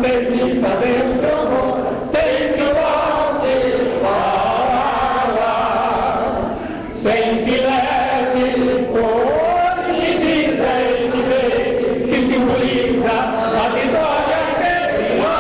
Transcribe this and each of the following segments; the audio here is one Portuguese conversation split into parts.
bendita Deus eu vou, sem que volte falar, sem que leve hoje me diz este vez que simboliza a vitória que virá.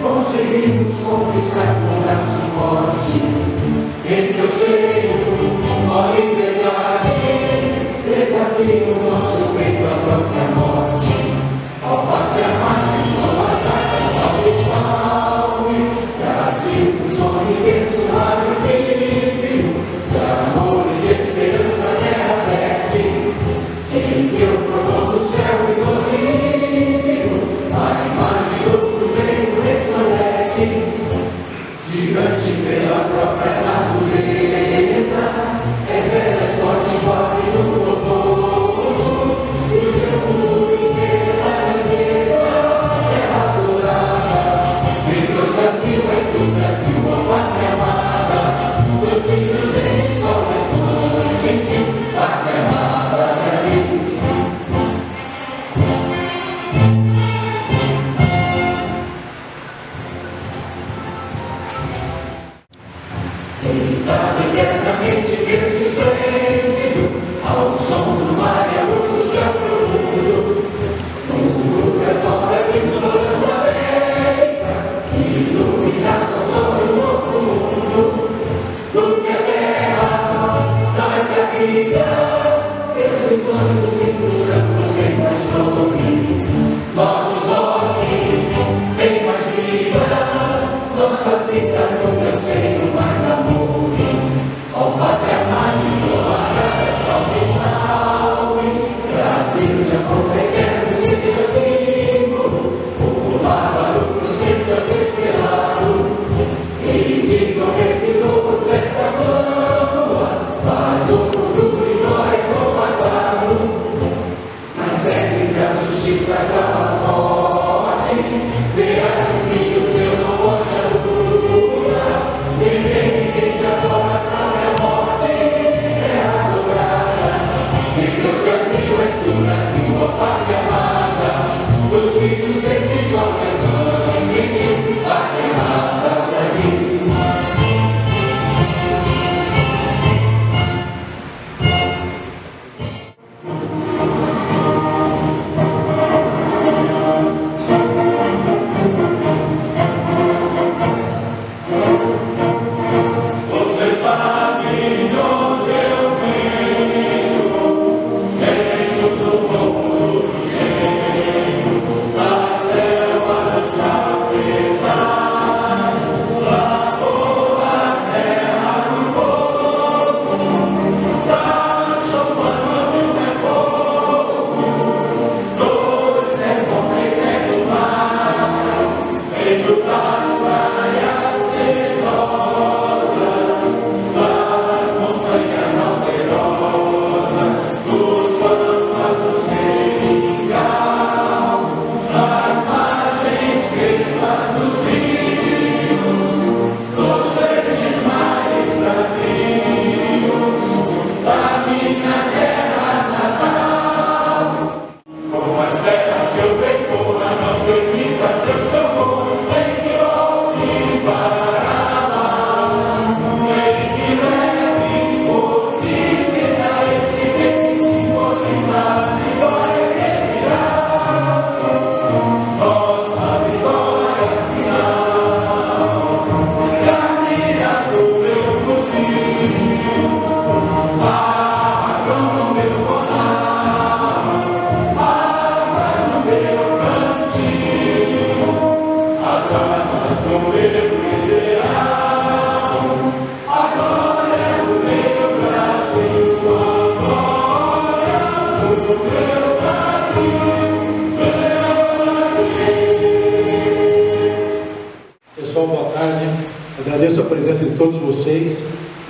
Conseguimos conquistar com um braço forte, em teu seio, ó liberdade, desafio o nosso peito à própria morte. Ó pátria mãe, ó batalha, salve, salve, Brasil, o sonho abençoado e livre, de amor e de esperança a terra desce, sem teu fogo do céu exolímpico, a imagem do cruzeiro resplandece, gigante pela própria natureza, és bela, és forte, pobre no oposto, e o teu futuro espelha essa grandeza, terra adorada, entre outras mil és do Brasil, ó pátria amada, dos filhos desse sol resplandente, pátria amada, Brasil. Deitado eternamente berço esplêndido, ao som do mar e à luz do céu profundo, no das obras de florando a América, iluminado ao sol do novo mundo, do que a terra, nós a vida, teus sonhos lindos campos têm mais flores, nossos ossos têm mais vida, nossa vida no teu seio mais amores, ó pátria mãe, glória, salve, salve, Brasil de amor eterno, seja símbolo, popular, barulho, centros estrelado, e digam que de novo dessa flama, faz o futuro e nós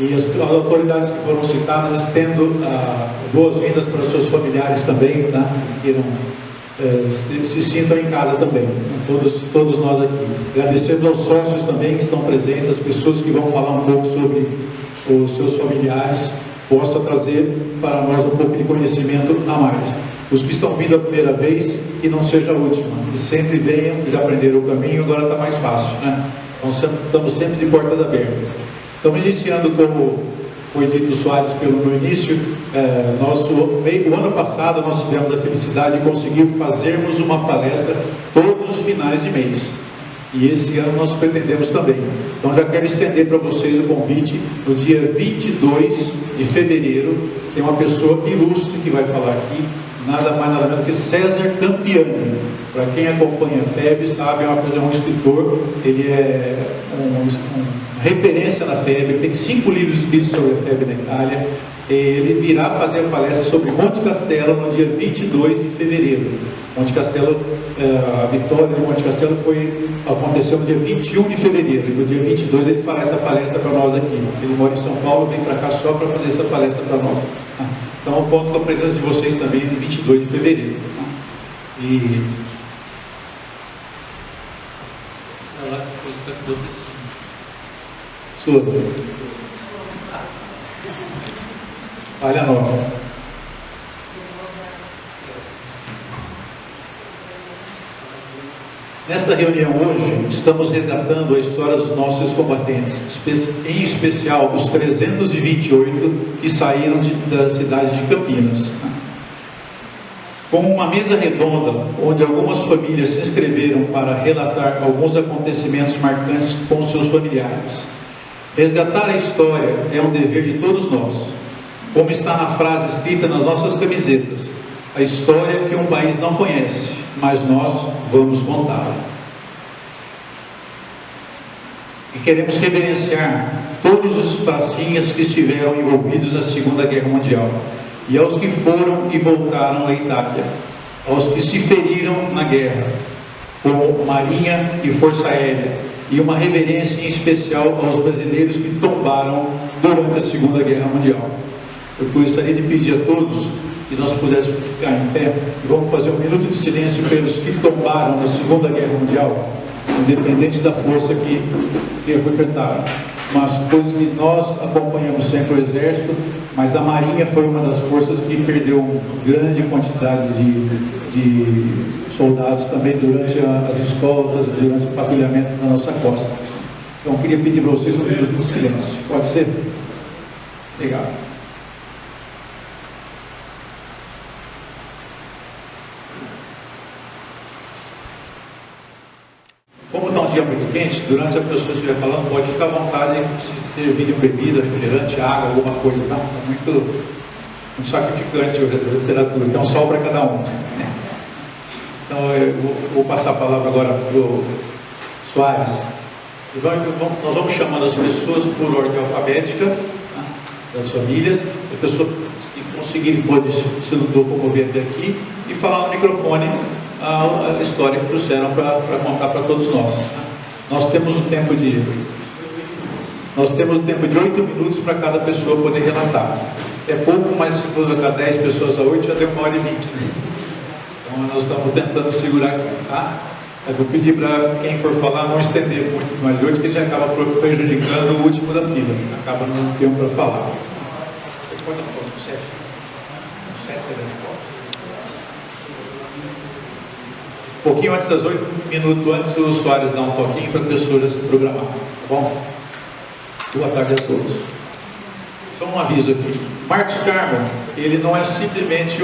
E as autoridades que foram citadas, estendo boas-vindas para os seus familiares também, tá? Que queiram, se sintam em casa também, todos nós aqui. Agradecemos aos sócios também que estão presentes, as pessoas que vão falar um pouco sobre os seus familiares, possa trazer para nós um pouco de conhecimento a mais. Os que estão vindo a primeira vez, que não seja a última, que sempre venham, que já aprenderam o caminho, agora está mais fácil, né? Então estamos sempre de portas abertas. Estamos iniciando, como foi dito Soares no início, o ano passado nós tivemos a felicidade de conseguir fazermos uma palestra todos os finais de mês. E esse ano nós pretendemos também. Então já quero estender para vocês o convite. No dia 22 de fevereiro, tem uma pessoa ilustre que vai falar aqui, nada mais nada menos que César Campiani. Para quem acompanha a FEB sabe, é um escritor, ele é referência na FEB, tem 5 livros escritos sobre a FEB na Itália. Ele virá fazer a palestra sobre Monte Castelo no dia 22 de fevereiro. Monte Castelo, a vitória de Monte Castelo aconteceu no dia 21 de fevereiro, e no dia 22 ele fará essa palestra para nós aqui. Ele mora em São Paulo, vem para cá só para fazer essa palestra para nós. Então eu conto com a presença de vocês também no 22 de fevereiro. E... Sua. Olha a nossa. Nesta reunião hoje, estamos resgatando a história dos nossos combatentes, em especial os 328 que saíram da cidade de Campinas. Com uma mesa redonda, onde algumas famílias se inscreveram para relatar alguns acontecimentos marcantes com seus familiares. Resgatar a história é um dever de todos nós. Como está na frase escrita nas nossas camisetas, a história que um país não conhece, mas nós vamos contá-la. E queremos reverenciar todos os pracinhas que estiveram envolvidos na Segunda Guerra Mundial, e aos que foram e voltaram da Itália, aos que se feriram na guerra, como Marinha e Força Aérea, e uma reverência em especial aos brasileiros que tombaram durante a Segunda Guerra Mundial. Eu gostaria de pedir a todos que nós pudéssemos ficar em pé e vamos fazer um minuto de silêncio pelos que tombaram na Segunda Guerra Mundial, independente da força que representaram. Mas coisas que nós acompanhamos sempre o Exército, mas a Marinha foi uma das forças que perdeu grande quantidade de soldados também durante as escoltas, durante o patrulhamento na nossa costa. Então eu queria pedir para vocês um minuto de silêncio. Pode ser? Obrigado. Como está um dia muito quente, durante a pessoa estiver falando, pode ficar à vontade se servir de bebida, refrigerante, água, alguma coisa, tá? É muito sacrificante hoje a literatura, tem um sol para cada um. Então eu vou passar a palavra agora para o Soares. Nós vamos chamando as pessoas por ordem alfabética, tá? Das famílias, as pessoas que conseguirem pode se locomover até aqui e falar no microfone a história que trouxeram para contar para todos nós. Nós temos um tempo de 8 minutos para cada pessoa poder relatar. É pouco, mas se for colocar 10 pessoas a 8, já deu 1h20, né? Então nós estamos tentando segurar aqui, tá? Eu vou pedir para quem for falar não estender muito mais de 8, porque já acaba prejudicando o último da fila, acaba não tendo para falar. Pode não, 7 será. Um pouquinho antes das 8 minutos antes, o Soares dá um toquinho para a pessoa já se programar, tá bom? Boa tarde a todos. Só um aviso aqui. Marcos Carmo, ele não é simplesmente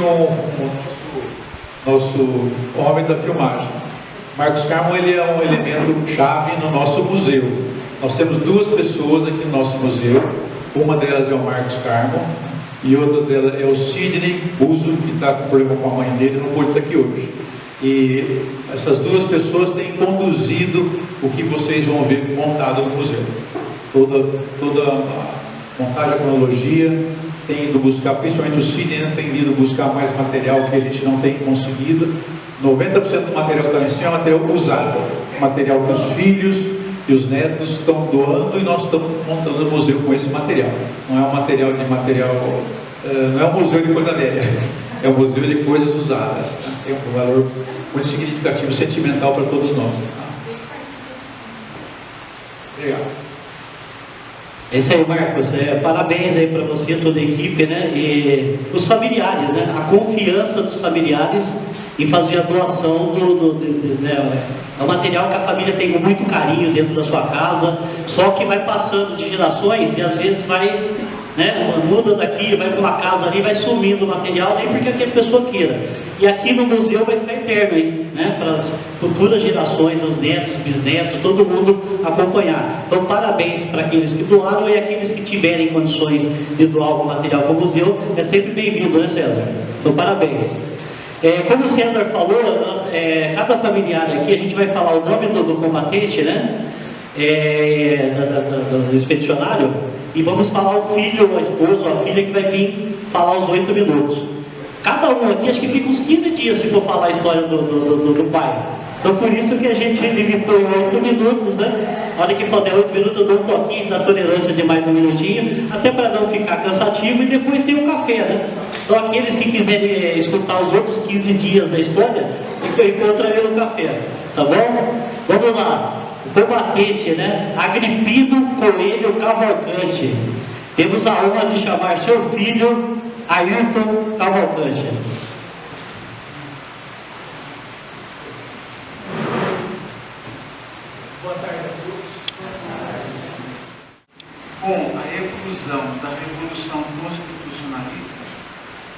nosso homem da filmagem. Marcos Carmo, ele é um elemento chave no nosso museu. Nós temos 2 pessoas aqui no nosso museu. Uma delas é o Marcos Carmo e outra delas é o Sidney Buzo, que está com problema com a mãe dele, não pode estar aqui hoje. E essas 2 pessoas têm conduzido o que vocês vão ver montado no museu. Toda a montagem, a cronologia, tem ido buscar, principalmente o Sidney tem ido buscar mais material que a gente não tem conseguido. 90% do material que está lá em cima é material usado, material que os filhos e os netos estão doando, e nós estamos montando o museu com esse material. Não é um não é um museu de coisa velha, é um museu de coisas usadas, tá? Tem um valor muito significativo, sentimental para todos nós, tá? Obrigado. É isso aí, Marcos. Parabéns aí para você e toda a equipe, né? E os familiares, né? A confiança dos familiares em fazer a doação é um material que a família tem com muito carinho dentro da sua casa, só que vai passando de gerações e às vezes vai, né? Muda daqui, vai para uma casa ali, vai sumindo o material, nem porque aquela pessoa queira. E aqui no museu vai ficar eterno, hein? Né? Para as futuras gerações, os netos, bisnetos, todo mundo acompanhar. Então, parabéns para aqueles que doaram e aqueles que tiverem condições de doar algum material para o museu. É sempre bem-vindo, né, César? Então, parabéns. Como o César falou, cada familiar aqui, a gente vai falar o nome do combatente, né? Do expedicionário, e vamos falar o filho, a esposa, a filha que vai vir falar os 8 minutos. Cada um aqui, acho que fica uns 15 dias se for falar a história do pai. Então, por isso que a gente limitou em 8 minutos, né? A hora que for der 8 minutos, eu dou um toquinho da tolerância de mais um minutinho, até para não ficar cansativo, e depois tem o café, né? Então, aqueles que quiserem escutar os outros 15 dias da história, encontram ele no café, tá bom? Vamos lá. O combatente, né? Agripino Coelho Cavalcante. Temos a honra de chamar seu filho, Ayrton Cavalcante. Boa tarde a todos. Com a eclosão da Revolução Constitucionalista,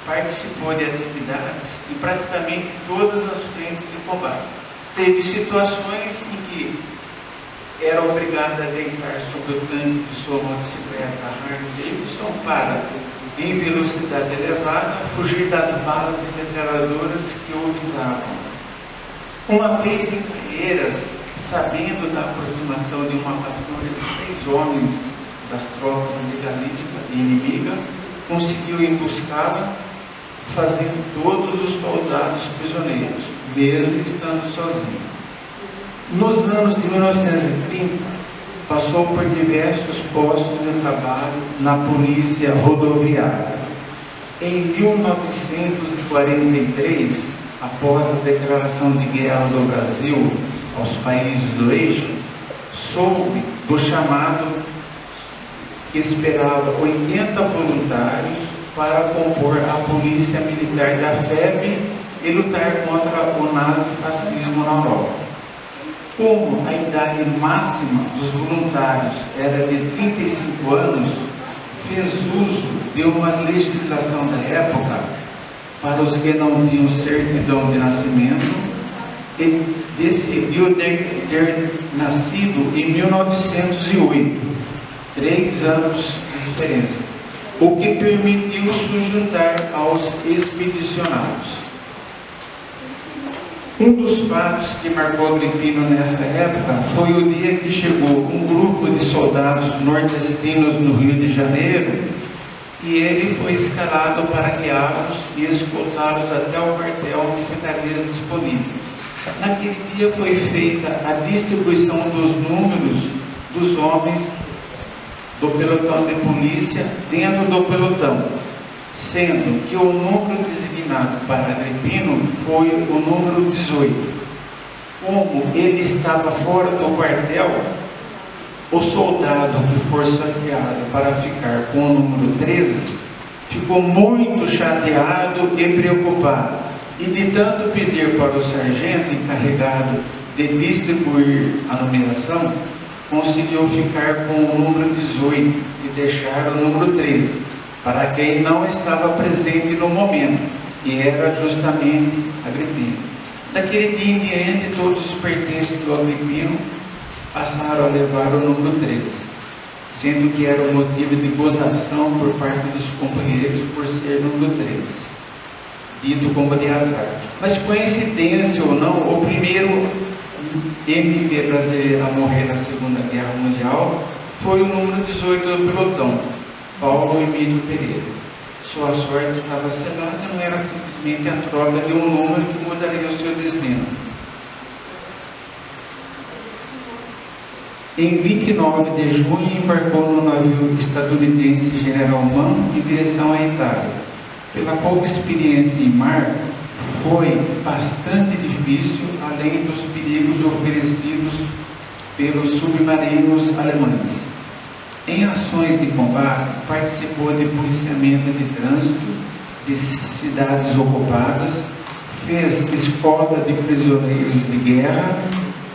participou de atividades em praticamente todas as frentes de combate. Teve situações em que era obrigado a deitar sobre o tanque de sua motocicleta Harley Davidson para, em velocidade elevada, fugir das balas e metralhadoras que o visavam. Uma vez em Caieiras, sabendo da aproximação de uma patrulha de 6 homens das tropas legalistas e inimiga, conseguiu emboscá-la, fazendo todos os soldados prisioneiros, mesmo estando sozinho. Nos anos de 1930, passou por diversos postos de trabalho na polícia rodoviária. Em 1943, após a declaração de guerra do Brasil aos países do eixo, soube do chamado que esperava 80 voluntários para compor a polícia militar da FEB e lutar contra o nazifascismo na Europa. Como a idade máxima dos voluntários era de 35 anos, fez uso de uma legislação da época para os que não tinham certidão de nascimento e decidiu ter nascido em 1908, 3 anos de diferença, o que permitiu se juntar aos expedicionários. Um dos fatos que marcou Agripino nessa época foi o dia que chegou um grupo de soldados nordestinos no Rio de Janeiro e ele foi escalado para guiá-los e escoltá-los até o quartel com ficarias disponíveis. Naquele dia foi feita a distribuição dos números dos homens do pelotão de polícia dentro do pelotão, sendo que o número designado para Agripino foi o número 18. Como ele estava fora do quartel, o soldado que foi sorteado para ficar com o número 13 ficou muito chateado e preocupado, e de tanto pedir para o sargento encarregado de distribuir a numeração, conseguiu ficar com o número 18 e deixar o número 13 para quem não estava presente no momento, e era justamente Agripino. Daquele dia em diante, todos os pertences do Agripino passaram a levar o número 13, sendo que era um motivo de gozação por parte dos companheiros por ser número 13, dito como de azar. Mas coincidência ou não, o primeiro MP brasileiro a morrer na Segunda Guerra Mundial foi o número 18 do pelotão, Paulo Emílio Pereira. Sua sorte estava selada, não era simplesmente a troca de um número que mudaria o seu destino. Em 29 de junho, embarcou no navio estadunidense General Mann em direção à Itália. Pela pouca experiência em mar, foi bastante difícil, além dos perigos oferecidos pelos submarinos alemães. Em ações de combate, participou de policiamento de trânsito de cidades ocupadas, fez escolta de prisioneiros de guerra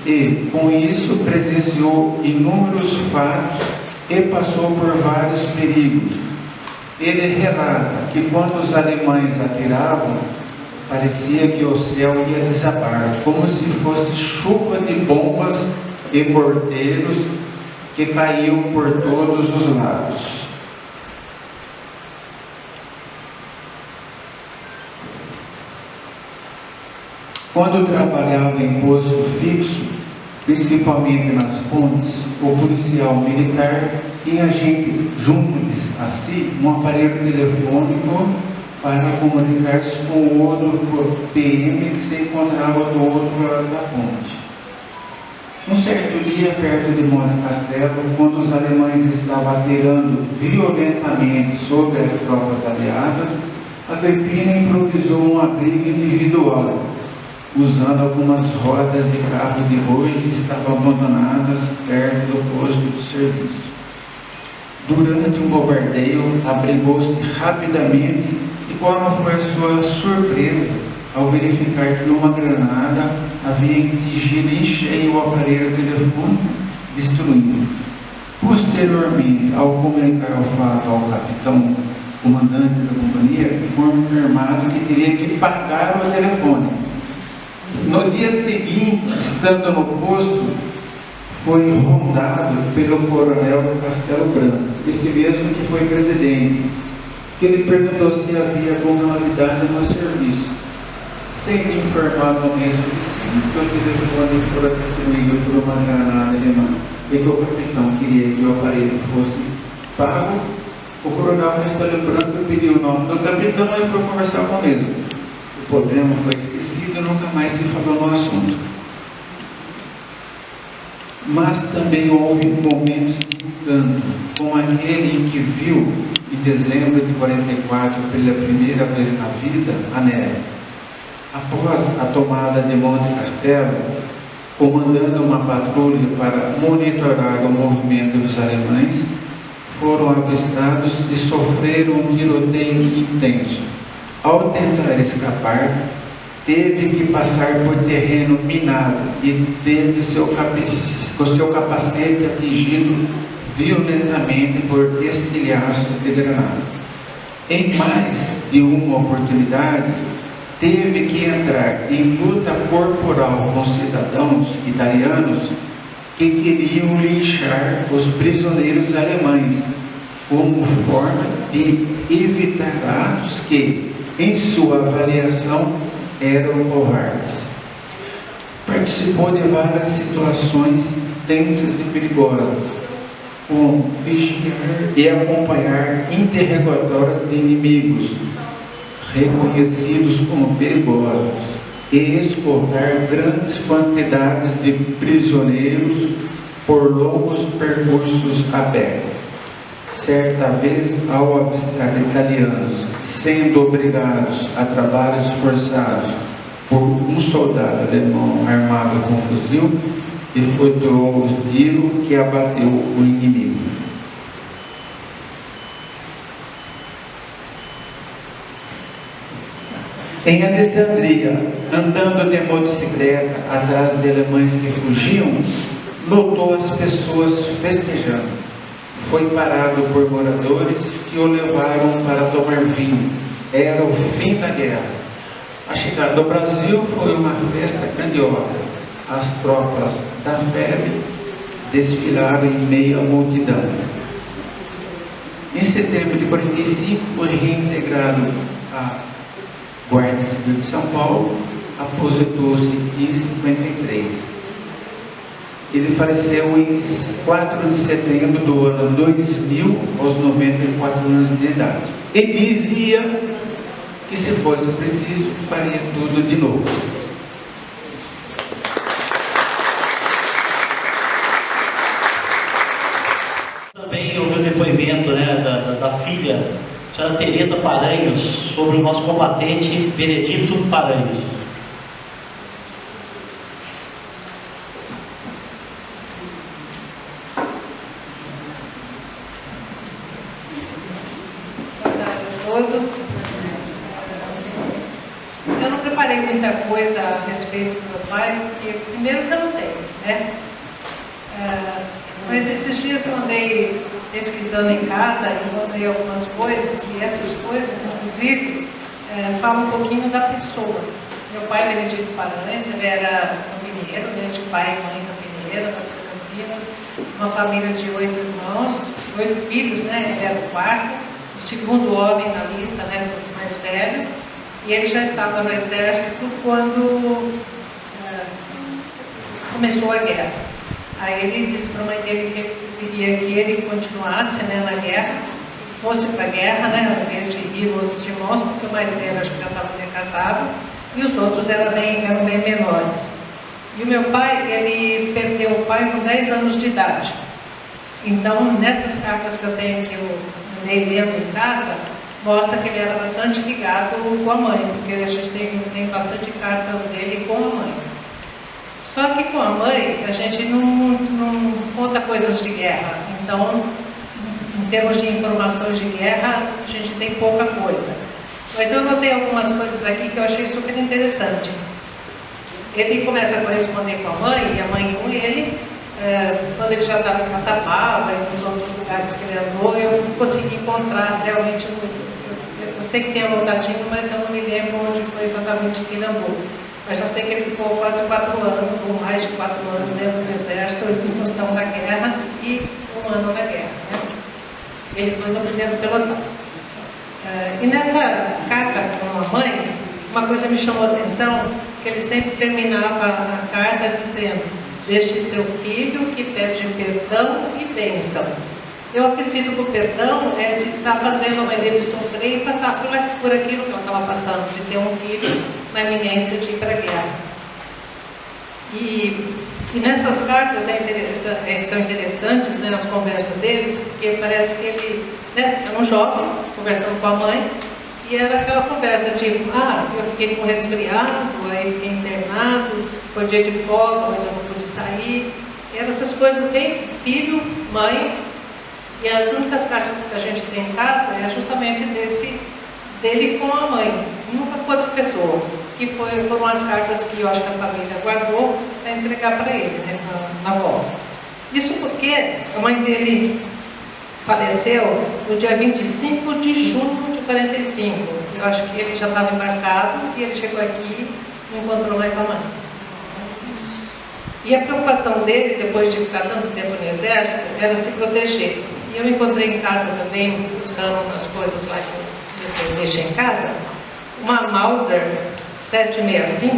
e, com isso, presenciou inúmeros fatos e passou por vários perigos. Ele relata que quando os alemães atiravam, parecia que o céu ia desabar, como se fosse chuva de bombas e morteiros que caíam por todos os lados. Quando trabalhava em posto fixo, principalmente nas pontes, o policial militar tinha junto a si um aparelho telefônico para comunicar-se com o outro PM que se encontrava do outro lado da ponte. Um certo dia, perto de Monte Castelo, quando os alemães estavam atirando violentamente sobre as tropas aliadas, Agrippina improvisou um abrigo individual, usando algumas rodas de carro de boi que estavam abandonadas perto do posto de serviço. Durante o bombardeio, abrigou-se rapidamente e qual foi a sua surpresa ao verificar que uma granada havia atingido em cheio o aparelho telefônico, destruindo. Posteriormente, ao comunicar o fato ao capitão comandante da companhia, foi informado que teria que pagar o telefone. No dia seguinte, estando no posto, foi rondado pelo coronel Castelo Branco, esse mesmo que foi presidente, que ele perguntou se havia alguma novidade no serviço. Sendo informado mesmo que sim, que o telefone fora destruído por uma granada alemã e que o capitão queria que o aparelho fosse pago, o coronel Castelo Branco pediu o nome do capitão e foi conversar com ele. O problema foi esquecido e nunca mais se falou no assunto. Mas também houve momentos de encanto, como aquele em que viu, em dezembro de 44, pela primeira vez na vida, a neve. Após a tomada de Monte Castelo, comandando uma patrulha para monitorar o movimento dos alemães, foram avistados e sofreram um tiroteio intenso. Ao tentar escapar, teve que passar por terreno minado e teve o seu capacete atingido violentamente por estilhaços de granada. Em mais de uma oportunidade, teve que entrar em luta corporal com cidadãos italianos que queriam linchar os prisioneiros alemães, como forma de evitar atos que, em sua avaliação, eram covardes. Participou de várias situações tensas e perigosas, como vigiar e acompanhar interrogatórios de inimigos reconhecidos como perigosos e escoltar grandes quantidades de prisioneiros por longos percursos a pé. Certa vez, ao avistar italianos sendo obrigados a trabalhos forçados por um soldado alemão armado com fuzil, efetuou o tiro que abateu o inimigo. Em Alessandria, andando de motocicleta atrás de alemães que fugiam, notou as pessoas festejando. Foi parado por moradores que o levaram para tomar vinho. Era o fim da guerra. A chegada do Brasil foi uma festa grandiosa. As tropas da FEB desfilaram em meio à multidão. Em setembro de 45, foi reintegrado a Guarda Civil de São Paulo, aposentou-se em 53. Ele faleceu em 4 de setembro do ano 2000, aos 94 anos de idade. E dizia que, se fosse preciso, faria tudo de novo. senhora Tereza Paranhos, sobre o nosso combatente Benedito Paranhos. Todos. Eu não preparei muita coisa a respeito do meu pai, porque primeiro que eu não tenho, né? Mas esses dias eu andei pesquisando em casa, encontrei algumas coisas, e essas coisas, inclusive, falam um pouquinho da pessoa. Meu pai, Benedito Paranhos, ele era campineiro, né, de pai e mãe campineira, das Campinas, uma família de 8 irmãos, 8 filhos, né? Ele era o quarto, o segundo homem na lista, né, dos mais velhos, e ele já estava no exército quando começou a guerra. Aí ele disse para a mãe dele que ele queria que ele continuasse, né, na guerra, fosse para a guerra, né, ao invés de ir outros irmãos, porque o mais velho acho que já estava bem casado, e os outros eram bem menores. E o meu pai, ele perdeu o pai com 10 anos de idade. Então, nessas cartas que eu tenho aqui, eu andei lendo em casa, mostra que ele era bastante ligado com a mãe, porque a gente tem bastante cartas dele com a mãe. Só que com a mãe, a gente não conta coisas de guerra. Então, em termos de informações de guerra, a gente tem pouca coisa. Mas eu notei algumas coisas aqui que eu achei super interessante. Ele começa a corresponder com a mãe, e a mãe com ele. Quando ele já estava em Caçapava e nos outros lugares que ele andou, eu não consegui encontrar realmente. Eu sei que tem anotadinho, mas eu não me lembro onde foi exatamente que ele andou. Mas só sei que ele ficou quase 4 anos, ou mais de 4 anos dentro do exército, em função da guerra e 1 ano na guerra, né? Ele foi no primeiro pelotão. E nessa carta com a mãe, uma coisa me chamou a atenção, que ele sempre terminava a carta dizendo: "Deste seu filho que pede perdão e bênção." Eu acredito que o perdão é de estar fazendo a mãe dele sofrer e passar por aquilo que ela estava passando, de ter um filho na iminência de ir para a guerra. E nessas cartas são interessantes, né, as conversas deles, porque parece que ele, né, era um jovem conversando com a mãe, e era aquela conversa tipo: eu fiquei com resfriado, aí fiquei internado, foi dia de folga, mas eu não pude sair. E eram essas coisas bem filho, mãe. E as únicas cartas que a gente tem em casa é justamente dele com a mãe, nunca com outra pessoa, que foram as cartas que eu acho que a família guardou para entregar para ele, né, na avó. Isso porque a mãe dele faleceu no dia 25 de junho de 45. Eu acho que ele já estava embarcado e ele chegou aqui e não encontrou mais a mãe. E a preocupação dele, depois de ficar tanto tempo no exército, era se proteger. E eu encontrei em casa também, usando as coisas lá que você deixa em casa, uma Mauser 765,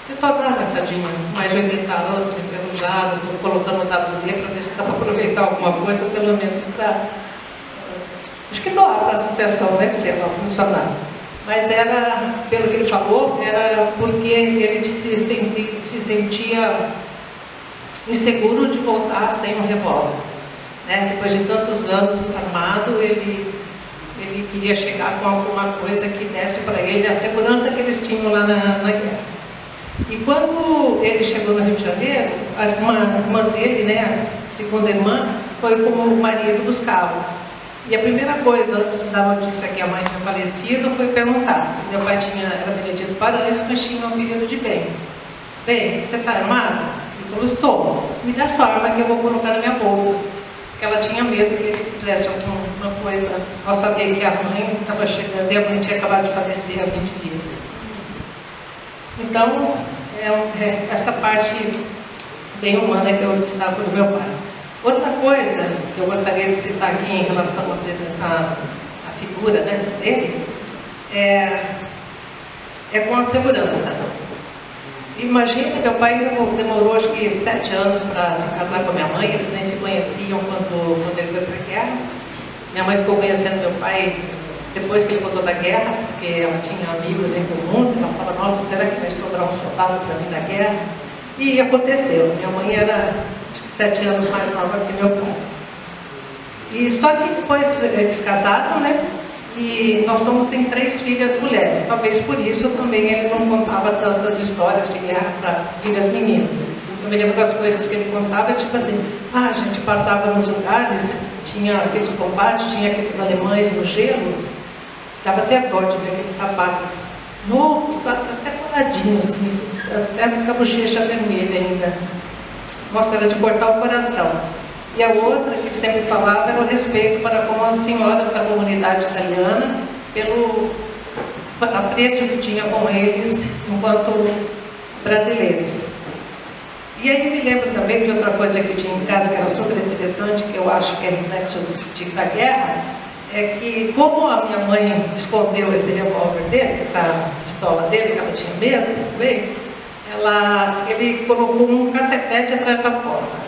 que toda tadinha, mais de 80 anos, enferrujado, estou colocando o WD para ver se dá para aproveitar alguma coisa, pelo menos para, acho que doar para a associação, né, se ela funcionar. Mas era, pelo que ele falou, era porque ele se sentia inseguro de voltar sem um revólver. Né? Depois de tantos anos armado, ele queria chegar com alguma coisa que desse para ele a segurança que eles tinham lá na guerra. E quando ele chegou no Rio de Janeiro, a irmã dele, né, a segunda irmã, foi como o marido buscava. E a primeira coisa, antes da notícia que a mãe tinha falecido, foi perguntar. Meu pai era Benedito Paranhos, mas tinha um apelido de Bem. Bem, você está armado? Ele falou: estou. Me dá sua arma que eu vou colocar na minha bolsa. Porque ela tinha medo que ele fizesse alguma coisa ao saber que a mãe estava chegando e a mãe tinha acabado de falecer há 20 dias. Então, essa parte bem humana que eu destaco do meu pai. Outra coisa que eu gostaria de citar aqui em relação a apresentar a figura, né, dele, é com a segurança. Imagina, meu pai demorou acho que 7 anos para se casar com a minha mãe, eles nem se conheciam quando ele foi para a guerra. Minha mãe ficou conhecendo meu pai depois que ele voltou da guerra, porque ela tinha amigos em comuns, e ela falava: nossa, será que vai sobrar um soldado para mim da guerra? E aconteceu. Minha mãe era 7 anos mais nova que meu pai. E só que depois eles casaram, né? E nós somos em 3 filhas mulheres. Talvez por isso também ele não contava tantas histórias de guerra para filhas meninas. Eu me lembro das coisas que ele contava, tipo assim, a gente passava nos lugares, tinha aqueles combates, tinha aqueles alemães no gelo, dava até dó de ver aqueles rapazes novos, sabe, até coladinhos, assim, até com a bochecha vermelha ainda. Nossa, era de cortar o coração. E a outra que sempre falava era o respeito para com as senhoras da comunidade italiana, pelo apreço que tinha com eles enquanto brasileiros. E aí me lembro também de outra coisa que tinha em casa que era super interessante, que eu acho que é reflexo da guerra, é que como a minha mãe escondeu esse revólver dele, essa pistola dele, que ela tinha medo, ele colocou um cacetete atrás da porta.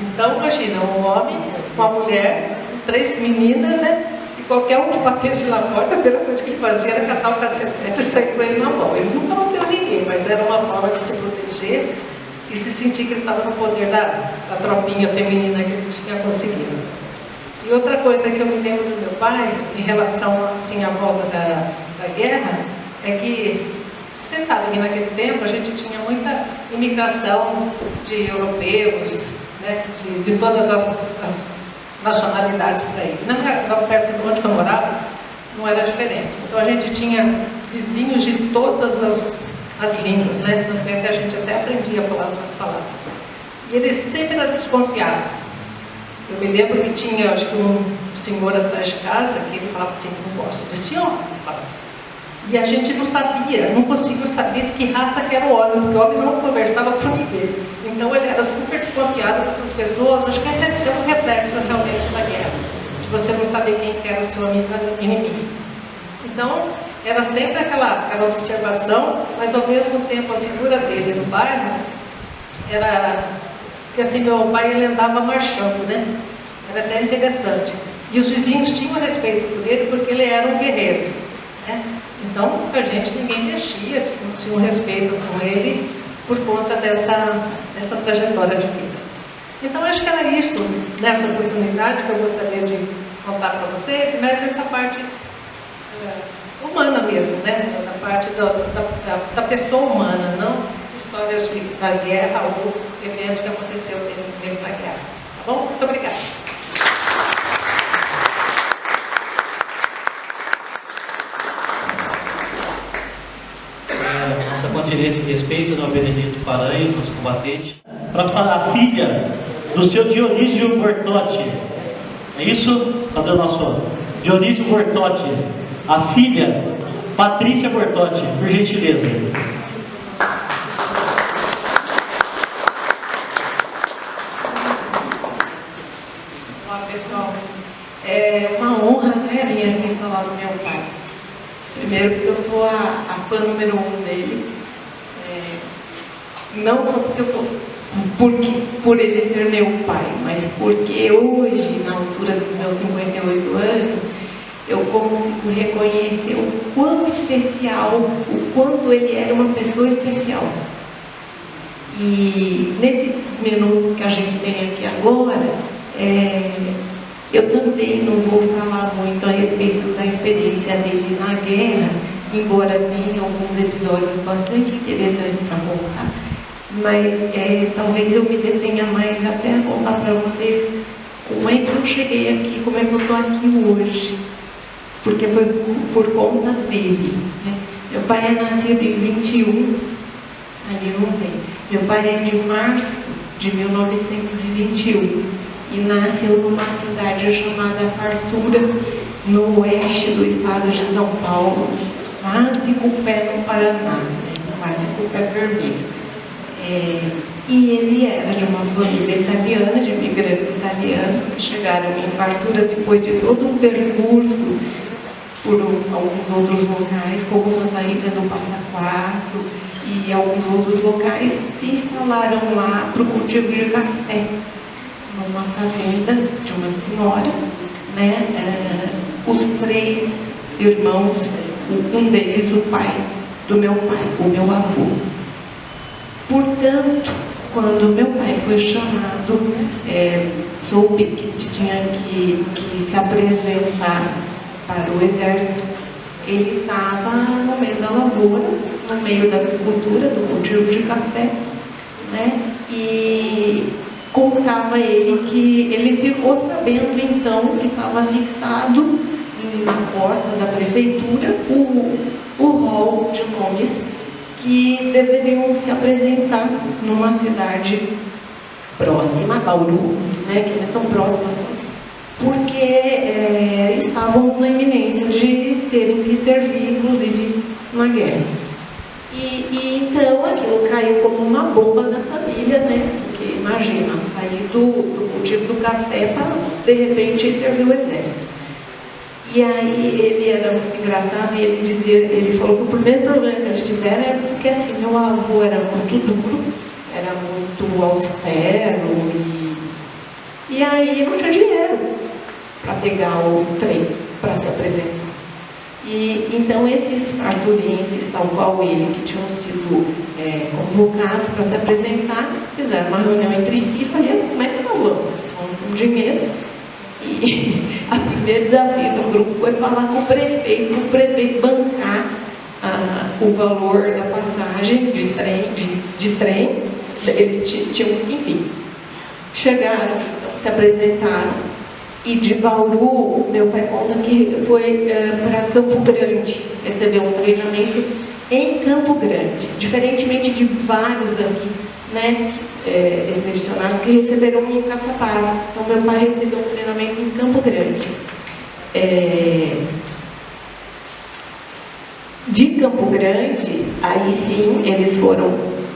Então, imagina, um homem, uma mulher, 3 meninas, né? E qualquer um que batesse na porta, a primeira coisa que ele fazia era catar o cacetete e sair com ele na mão. Ele nunca bateu ninguém, mas era uma forma de se proteger e se sentir que ele estava no poder da tropinha feminina que ele tinha conseguido. E outra coisa que eu me lembro do meu pai, em relação assim, à volta da guerra, é que, vocês sabem que naquele tempo a gente tinha muita imigração de europeus, né, de todas as nacionalidades por aí. Lá perto de onde eu morava, não era diferente. Então a gente tinha vizinhos de todas as línguas, né? Tanto é que a gente até aprendia a falar as palavras. E eles sempre eram desconfiados. Eu me lembro que tinha, acho que um senhor atrás de casa, que ele falava assim, não gosto desse homem, falava assim. E a gente não sabia, não conseguiu saber de que raça que era o homem, porque o homem não conversava com ninguém. Então ele era super desconfiado dessas pessoas, acho que é um reflexo realmente da guerra, de você não saber quem que era o seu amigo inimigo. Então, era sempre aquela observação, mas ao mesmo tempo a figura dele no bairro era que assim, meu pai ele andava marchando, né? Era até interessante. E os vizinhos tinham respeito por ele porque ele era um guerreiro, né? Então, a gente ninguém mexia, tinha um respeito com ele por conta dessa trajetória de vida. Então, acho que era isso, nessa oportunidade que eu gostaria de contar para vocês, mas essa parte humana mesmo, né? Da parte da pessoa humana, não histórias da guerra ou eventos que aconteceu dentro da guerra. Tá bom? Muito obrigada. Nossa continência e respeito, Dom Benedito Paranho, nosso combatente, para falar a filha do seu Dionísio Bortotti. É isso? Cadê o nosso Dionísio Bortotti? A filha Patrícia Bortotti, por gentileza. Olá, pessoal. É uma honra, né, vir aqui falar do meu pai. Primeiro porque eu sou a fã número 1 dele. Não só porque eu sou por ele ser meu pai, mas porque hoje, na altura dos meus 58 anos, eu consigo reconhecer o quão especial, o quanto ele era uma pessoa especial. E nesses minutos que a gente tem aqui agora, eu também não vou falar muito a respeito da experiência dele na guerra, embora tenha alguns episódios bastante interessantes para contar. Mas talvez eu me detenha mais até a contar para vocês como é que eu cheguei aqui, como é que eu estou aqui hoje. Porque foi por conta dele, né? Meu pai é nascido em 21, ali não tem. Meu pai é de março de 1921 e nasceu numa cidade chamada Fartura, no oeste do estado de São Paulo, quase com o pé no Paraná, né? Quase com o pé vermelho. E ele era de uma família italiana, de imigrantes italianos, que chegaram em Fartura depois de todo um percurso por alguns outros locais, como Santa Rita do Passa Quatro e alguns outros locais, se instalaram lá para o cultivo de café, numa fazenda de uma senhora, né? Os 3 irmãos, um deles o pai do meu pai, o meu avô. Portanto, quando meu pai foi chamado, soube que tinha que se apresentar para o exército, ele estava no meio da lavoura, no meio da agricultura, do cultivo de café, né? E contava ele que ele ficou sabendo então que estava fixado na porta da prefeitura o rol de nomes que deveriam se apresentar numa cidade próxima, Bauru, né, que não é tão próxima assim, porque estavam na iminência de terem que servir, inclusive, na guerra. E então aquilo caiu como uma bomba na família, né? Porque imagina, sair do cultivo do café para, de repente, servir o exército. E aí ele era muito engraçado e ele falou que o primeiro problema que eles tiveram é porque assim, meu avô era muito duro, era muito austero e aí não tinha dinheiro para pegar o trem, para se apresentar. E então esses farturienses, tal qual ele, que tinham sido convocados para se apresentar, fizeram uma reunião entre si e falaram, como é que nós vamos? Vamos com dinheiro. E o primeiro desafio do grupo foi falar com o prefeito bancar o valor da passagem de trem. Eles tinham, enfim, chegaram, se apresentaram, e de Bauru, meu pai conta que foi para Campo Grande, recebeu um treinamento em Campo Grande, diferentemente de vários aqui, né, expedicionários que receberam em Caçapava. Então meu pai recebeu um treinamento em Campo Grande. De Campo Grande, aí sim eles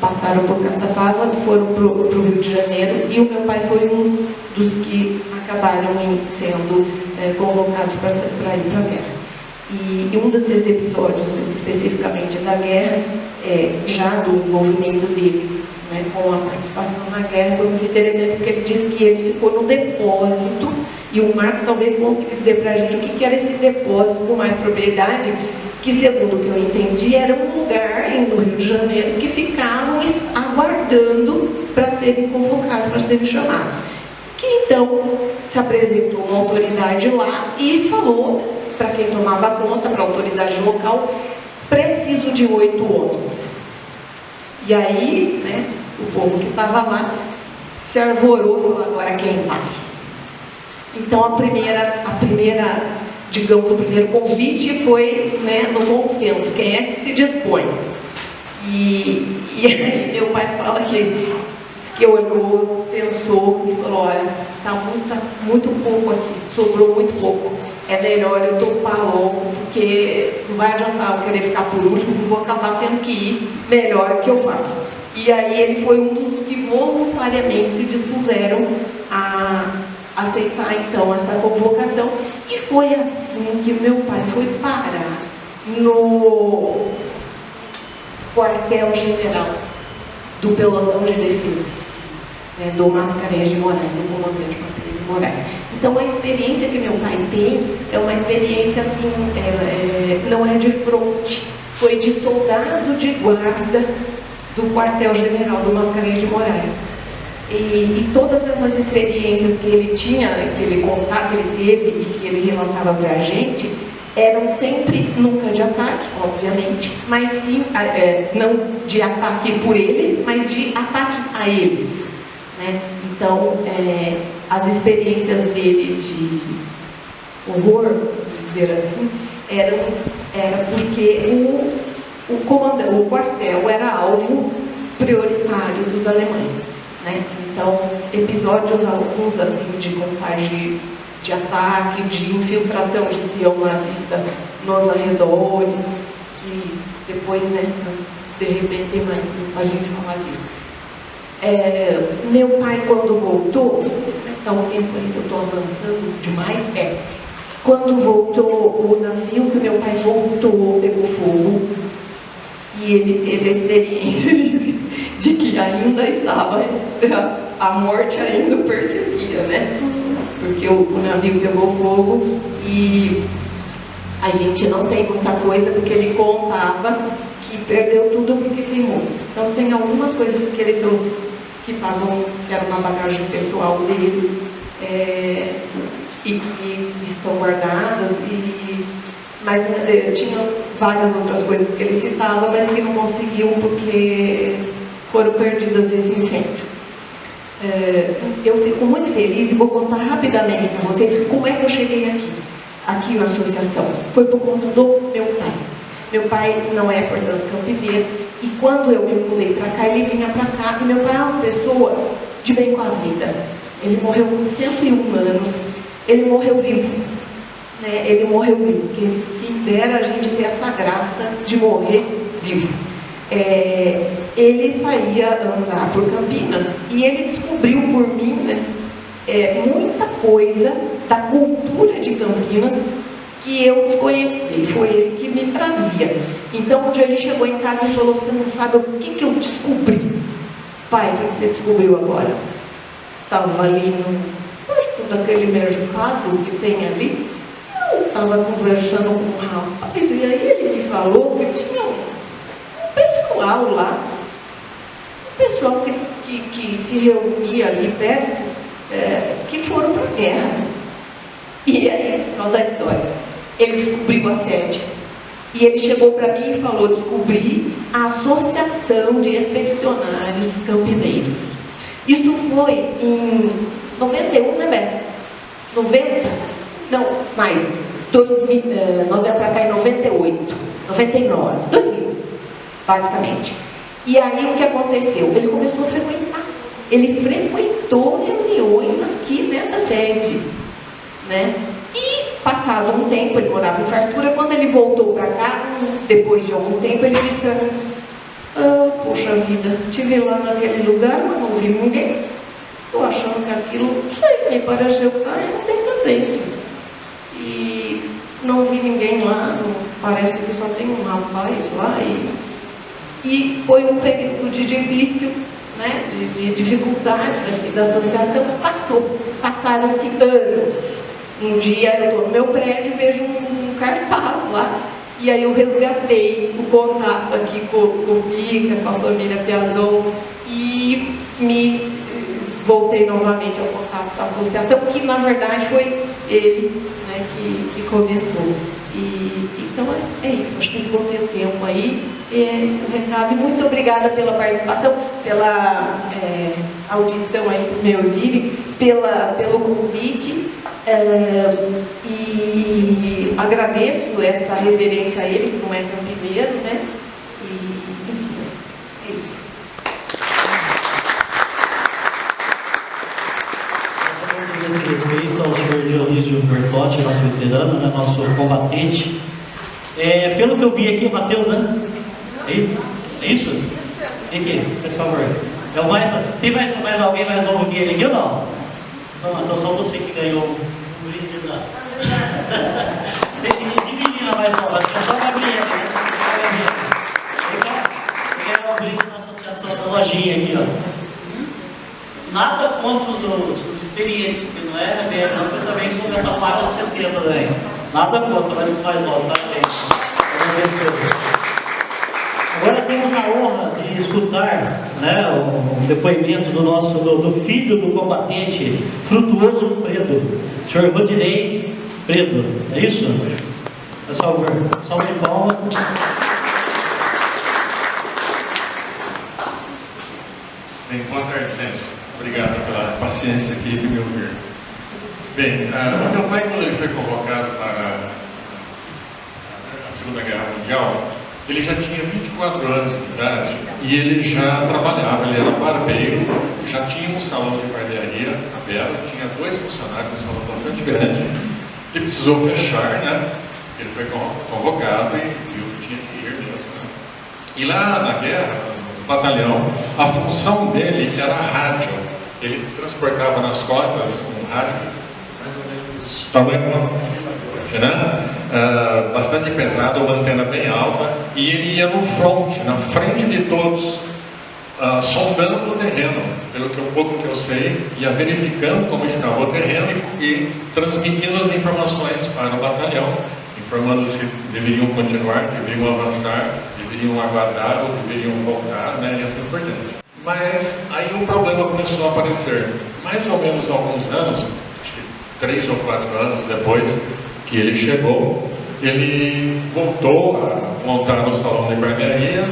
passaram por Caçapava, foram para o Rio de Janeiro, e o meu pai foi um dos que acabaram sendo convocados para ir para a guerra. E um desses episódios, especificamente da guerra, já do envolvimento dele, né, com a participação na guerra, foi muito interessante, porque ele disse que ele ficou no depósito, e o Marco talvez consiga dizer para a gente o que era esse depósito com mais propriedade, que segundo o que eu entendi, era um lugar no Rio de Janeiro que ficavam aguardando para serem convocados, para serem chamados. Que então se apresentou uma autoridade lá e falou para quem tomava conta, para a autoridade local, preciso de 8 homens. E aí, né, o povo que estava lá se arvorou e falou, agora quem vai? Então a primeira, digamos, o primeiro convite foi, né, no bom senso, quem é que se dispõe? E aí meu pai fala que olhou, pensou e falou, olha, está muito pouco aqui, sobrou muito pouco. É melhor eu topar logo, porque não vai adiantar eu querer ficar por último, vou acabar tendo que ir, melhor que eu vá. E aí ele foi um dos que voluntariamente se dispuseram a aceitar então essa convocação. E foi assim que meu pai foi parar no quartel-general do pelotão de defesa, né, do Mascarenhas de Moraes, do comandante Mascarenhas de Moraes. Então a experiência que meu pai tem é uma experiência assim, não é de fronte, foi de soldado de guarda do quartel-general do Mascarenhas de Moraes. E todas essas experiências que ele tinha, que ele contava, que ele teve e que ele relatava para a gente, eram sempre, nunca de ataque, obviamente, mas sim, não de ataque por eles, mas de ataque a eles, né? Então, as experiências dele de horror, dizer assim, era porque o quartel era alvo prioritário dos alemães, né? Então, episódios alguns assim de contagem de ataque, de infiltração de espião nazista nos arredores, que depois, né, de repente tem mais a gente falar disso. Meu pai, quando voltou, dá um tempo aí se eu estou avançando demais, quando voltou o navio que meu pai voltou, pegou fogo, e ele teve a experiência de que ainda estava, a morte ainda o perseguia, né? Porque o navio pegou fogo e a gente não tem muita coisa, porque ele contava que perdeu tudo porque queimou. Então tem algumas coisas que ele trouxe que era uma bagagem pessoal dele, e que estão guardadas, e mas tinha várias outras coisas que ele citava, mas que não conseguiu porque foram perdidas nesse incêndio. Eu fico muito feliz e vou contar rapidamente para vocês como é que eu cheguei aqui na associação. Foi por conta do meu pai. Meu pai não é, portanto, campineiro, e quando eu me mudei para cá, ele vinha para cá, e meu pai é uma pessoa de bem com a vida. Ele morreu com 101 anos, ele morreu vivo, né? Ele morreu vivo, porque quem dera a gente ter essa graça de morrer vivo. Ele saía andar por Campinas e ele descobriu por mim, né, muita coisa da cultura de Campinas que eu desconheci. Foi ele que me trazia. Então, um dia ele chegou em casa e falou: você não sabe o que eu descobri. Pai, o que você descobriu agora? Estava ali perto daquele mercado que tem ali. Eu estava conversando com um rapaz, e aí ele me falou que tinha um pessoal lá, um pessoal que se reunia ali perto, que foram para a guerra. E aí, final da história, ele descobriu a sede. E ele chegou para mim e falou: descobri a Associação de Expedicionários Campineiros. Isso foi em 91, né, Beto? 90? Não, mais. 2000, nós viemos para cá em 98, 99, 2000, basicamente. E aí o que aconteceu? Ele começou a frequentar. Ele frequentou reuniões aqui nessa sede, né? E passado um tempo, ele morava em Fartura, quando ele voltou para cá, depois de algum tempo, ele disse para mim: poxa vida, estive lá naquele lugar, mas não vi ninguém. Estou achando que aquilo, não sei, me pareceu que está em decadência. E não vi ninguém lá, parece que só tem um rapaz lá. E foi um período de difícil, né, de dificuldades aqui da associação. Passaram-se anos. Um dia eu estou no meu prédio e vejo um cartaz lá. E aí eu resgatei o contato aqui com o Mica, com a família Piazon, e me voltei novamente ao contato da associação, que na verdade foi ele, né, que começou. Então é isso, acho que vou ter tempo aí. O recado, e muito obrigada pela participação, pela audição aí do meu livro, pelo convite. E agradeço essa reverência a ele, que não é campineiro, né? E enfim, é isso. Esse respeito ao senhor Dionísio Bertotti, nosso veterano, né? Nosso combatente. Pelo que eu vi aqui, Matheus, né? É isso? Tem que, por favor. Tem mais alguém mais novo que ele aqui ou não? Não, então só você que ganhou o brinde da. Tem que dividir na mais nova, acho que é só a Gabriela, né? Eu quero o brinde da associação da lojinha aqui, ó. Nada contra os experientes, que não é mesmo, não, eu também sou dessa faixa de 60 também. Nada contra, mas os mais novos, parabéns. Agora temos a honra de escutar, né, o depoimento do filho do combatente Frutuoso Preto, senhor Rodinei Preto, é isso? Por favor, salve de palmas. Bem, boa tarde, gente. Obrigado pela paciência aqui de me ouvir. Bem, o meu pai, quando ele foi convocado para a Segunda Guerra Mundial, ele já tinha 24 anos de idade e ele já trabalhava, ele era barbeiro, já tinha um salão de barbearia aberto, tinha 2 funcionários, um salão bastante grande, que precisou fechar, né? Ele foi convocado e viu que tinha que ir mesmo, né? E lá na guerra, no batalhão, a função dele era rádio. Ele transportava nas costas um rádio, mais ou menos tamanho, né? Bastante pesado, uma antena bem alta, e ele ia no front, na frente de todos, sondando o terreno, pelo que um pouco que eu sei, ia verificando como estava o terreno e transmitindo as informações para o batalhão, informando se deveriam continuar, deveriam avançar, deveriam aguardar ou deveriam voltar, né, e assim por diante. Mas aí um problema começou a aparecer, mais ou menos há alguns anos, acho que 3 ou 4 anos depois que ele chegou, ele voltou a montar no salão de barbearia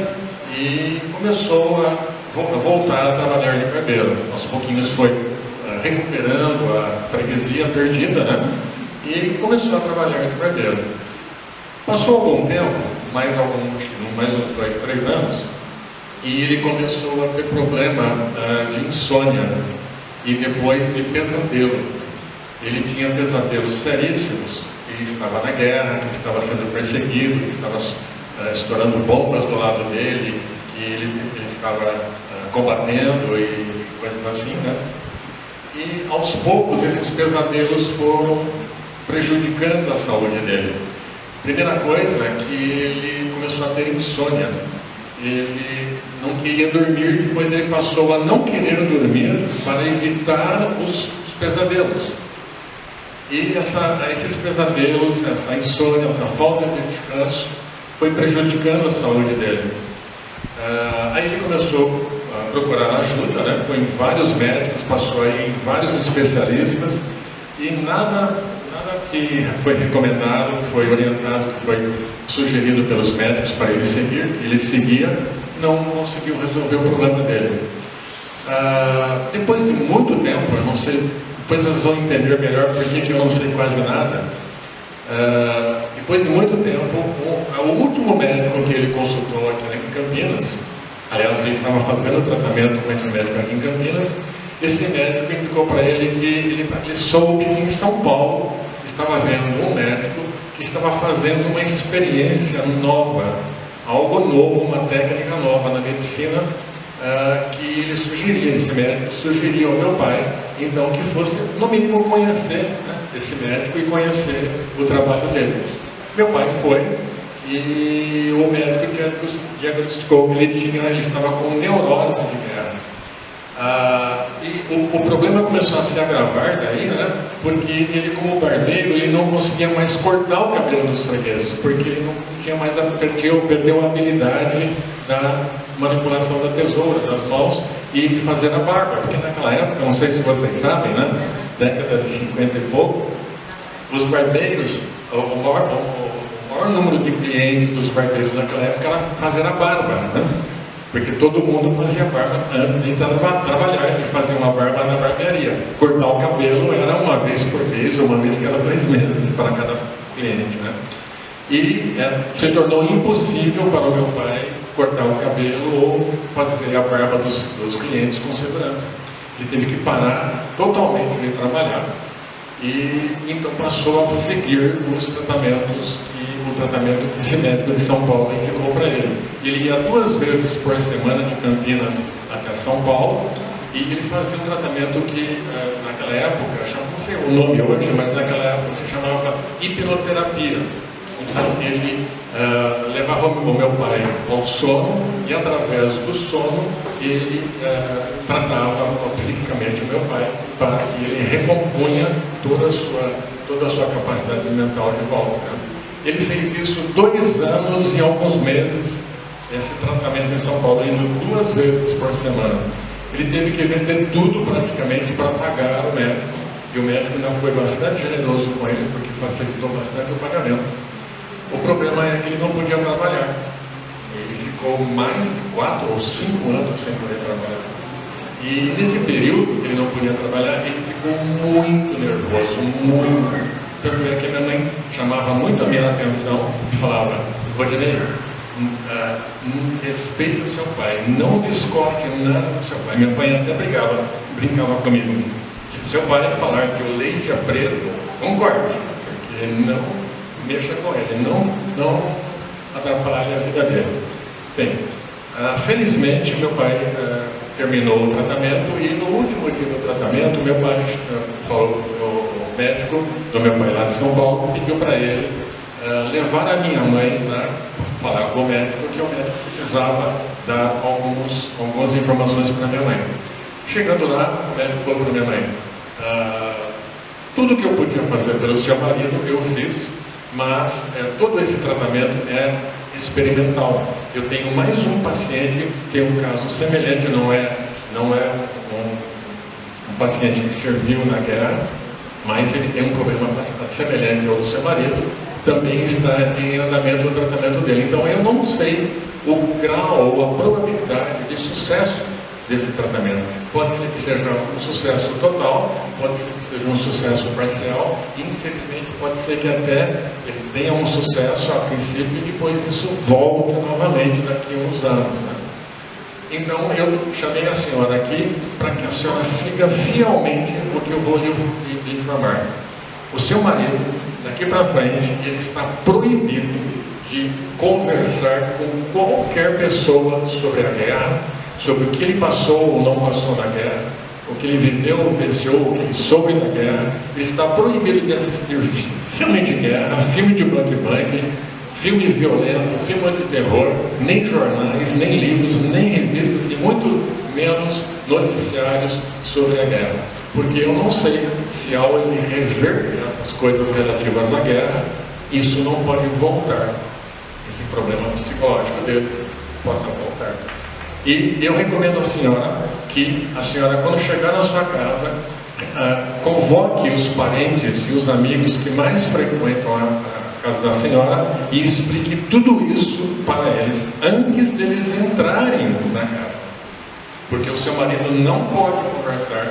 e começou a voltar a trabalhar de barbeiro. Aos pouquinhos foi recuperando a freguesia perdida, né? E ele começou a trabalhar de barbeiro. Passou algum tempo, mais uns 2, 3 anos, e ele começou a ter problema de insônia e depois de pesadelo. Ele tinha pesadelos seríssimos, ele estava na guerra, ele estava sendo perseguido, ele estava estourando bombas do lado dele, que ele estava combatendo e coisas assim, né? E aos poucos esses pesadelos foram prejudicando a saúde dele. Primeira coisa é que ele começou a ter insônia. Ele não queria dormir, depois ele passou a não querer dormir para evitar os pesadelos. E esses pesadelos, essa insônia, essa falta de descanso foi prejudicando a saúde dele. Aí ele começou a procurar ajuda, né? Foi em vários médicos, passou aí em vários especialistas e nada que foi recomendado, que foi orientado, que foi sugerido pelos médicos para ele seguir, ele seguia, não conseguiu resolver o problema dele. Depois de muito tempo, eu não sei, depois vocês vão entender melhor por que eu não sei quase nada. Depois de muito tempo, o último médico que ele consultou aqui em Campinas, aliás, ele estava fazendo tratamento com esse médico aqui em Campinas, esse médico indicou para ele que ele soube que em São Paulo estava vendo um médico que estava fazendo uma experiência nova, algo novo, uma técnica nova na medicina, que ele sugeria, esse médico sugeria ao meu pai, então que fosse, no mínimo, conhecer, né, esse médico e conhecer o trabalho dele. Meu pai foi e o médico diagnosticou que ele estava com neurose de guerra. E o problema começou a se agravar daí, né? Porque ele, como barbeiro, ele não conseguia mais cortar o cabelo dos fregueses, porque ele não tinha mais perdeu a habilidade da manipulação da tesoura, das mãos e de fazer a barba, porque naquela época, não sei se vocês sabem, né? Década de 50 e pouco, os barbeiros, o maior número de clientes dos barbeiros naquela época era fazer a barba, né? Porque todo mundo fazia barba antes de trabalhar, e fazia uma barba na barbearia. Cortar o cabelo era uma vez por mês, ou uma vez cada 2 meses para cada cliente, né? E se tornou impossível para o meu pai cortar o cabelo ou fazer a barba dos clientes com segurança. Ele teve que parar totalmente de trabalhar e então passou a seguir os tratamentos o tratamento que esse médico de São Paulo indicou para ele. Ele ia 2 vezes por semana de Campinas até São Paulo e ele fazia um tratamento que naquela época, não sei o nome hoje, mas naquela época se chamava hipnoterapia. Então ele levava o meu pai ao sono e através do sono ele tratava psiquicamente o meu pai para que ele recompunha toda a sua capacidade mental de volta, né? Ele fez isso 2 anos e alguns meses, esse tratamento em São Paulo, indo 2 vezes por semana. Ele teve que vender tudo praticamente para pagar o médico, e o médico ainda foi bastante generoso com ele, porque facilitou bastante o pagamento. O problema é que ele não podia trabalhar. Ele ficou mais de 4 ou 5 anos sem poder trabalhar. E nesse período que ele não podia trabalhar, ele ficou muito nervoso, muito. Tanto é que minha mãe chamava muito a minha atenção e falava: Rodinei, respeite o seu pai, não discorde nada do seu pai. Minha mãe até brincava comigo. Se seu pai falar que o leite é preto, concorde, porque não mexa com ele, não atrapalhe a vida dele. Bem, felizmente meu pai terminou o tratamento e no último dia do tratamento meu pai falou, o médico do meu pai lá de São Paulo pediu para ele levar a minha mãe, né, falar com o médico que o médico precisava dar algumas informações para minha mãe. Chegando lá, o médico falou para minha mãe: tudo que eu podia fazer pelo seu marido eu fiz, mas todo esse tratamento é experimental. Eu tenho mais um paciente que tem um caso semelhante, não é um paciente que serviu na guerra, mas ele tem um problema bastante semelhante ao do seu marido, também está em andamento o tratamento dele. Então eu não sei o grau ou a probabilidade de sucesso desse tratamento. Pode ser que seja um sucesso total, pode ser que seja um sucesso parcial, e infelizmente pode ser que até ele tenha um sucesso a princípio e depois isso volte novamente daqui a uns anos, né? Então eu chamei a senhora aqui para que a senhora siga fielmente o que eu vou lhe informar. O seu marido, daqui para frente, ele está proibido de conversar com qualquer pessoa sobre a guerra, sobre o que ele passou ou não passou na guerra, o que ele viveu, vivenciou, o que ele soube da guerra. Ele está proibido de assistir filme de guerra, filme de bang-bang, filme violento, filme de terror, nem jornais, nem livros, nem revistas e muito menos noticiários sobre a guerra. Porque eu não sei se ao ele rever essas coisas relativas à guerra, isso não pode voltar. Esse problema psicológico dele possa voltar. E eu recomendo à senhora que a senhora, quando chegar na sua casa, convoque os parentes e os amigos que mais frequentam a casa da senhora e explique tudo isso para eles antes deles entrarem na casa. Porque o seu marido não pode conversar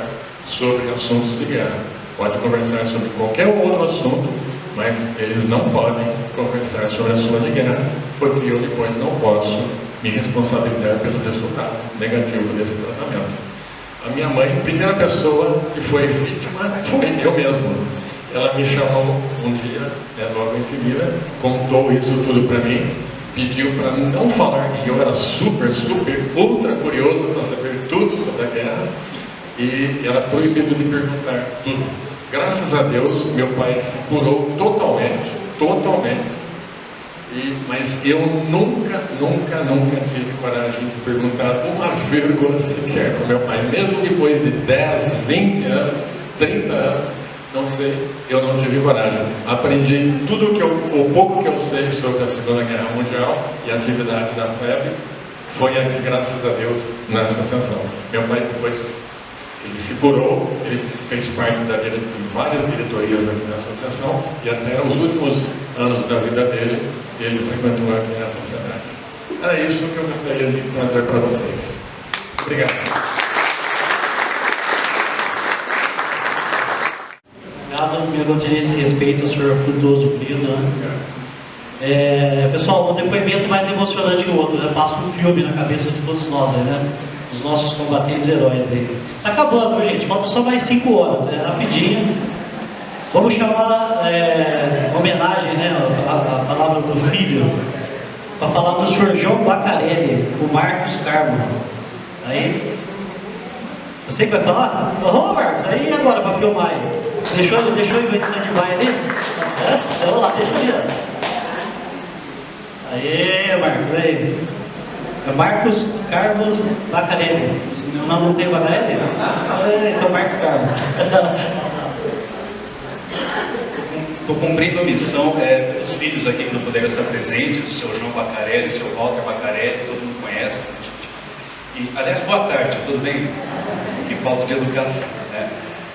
sobre assuntos de guerra. Pode conversar sobre qualquer outro assunto, mas eles não podem conversar sobre assunto de guerra, porque eu depois não posso me responsabilizar pelo resultado negativo desse tratamento. A minha mãe, primeira pessoa que foi vítima, foi eu mesmo. Ela me chamou um dia, logo em seguida, contou isso tudo para mim, pediu para não falar, e eu era super, ultra curioso para saber tudo sobre a guerra, e era proibido de perguntar tudo. Graças a Deus, meu pai se curou totalmente, mas eu nunca tive coragem de perguntar uma vírgula sequer para meu pai, mesmo depois de 10, 20 anos, 30 anos, não sei, eu não tive coragem. Aprendi tudo o pouco que eu sei sobre a Segunda Guerra Mundial e a atividade da FEB foi aqui, graças a Deus, na associação. Meu pai depois, ele se curou, ele fez parte de várias diretorias aqui na associação e até os últimos anos da vida dele, ele frequentou aqui a sociedade. Era isso que eu gostaria de trazer para vocês. Obrigado. Obrigado, minha consciência e respeito ao senhor Frutuoso Brito. Pessoal, um depoimento mais emocionante que o outro, né? Passa um filme na cabeça de todos nós, né? Os nossos combatentes heróis aí. Tá acabando, gente, falta só mais 5 horas, rapidinho. Vamos chamar homenagem, né? A palavra do filho, para falar do senhor João Bacarelli, o Marcos Carmo. Aí, você que vai falar? Ô Marcos, aí agora para filmar aí. Deixou ele ver de stand-by ali? Vamos lá, deixa ele. Aí, Marcos, aí. É Marcos Carlos Bacarelli. Não tem Bacarelli? Então Marcos Carlos. Estou cumprindo a missão pelos filhos aqui que não puderam estar presentes, o seu João Bacarelli, o seu Walter Bacarelli, todo mundo conhece. E, aliás, boa tarde, tudo bem? Que falta de educação, né?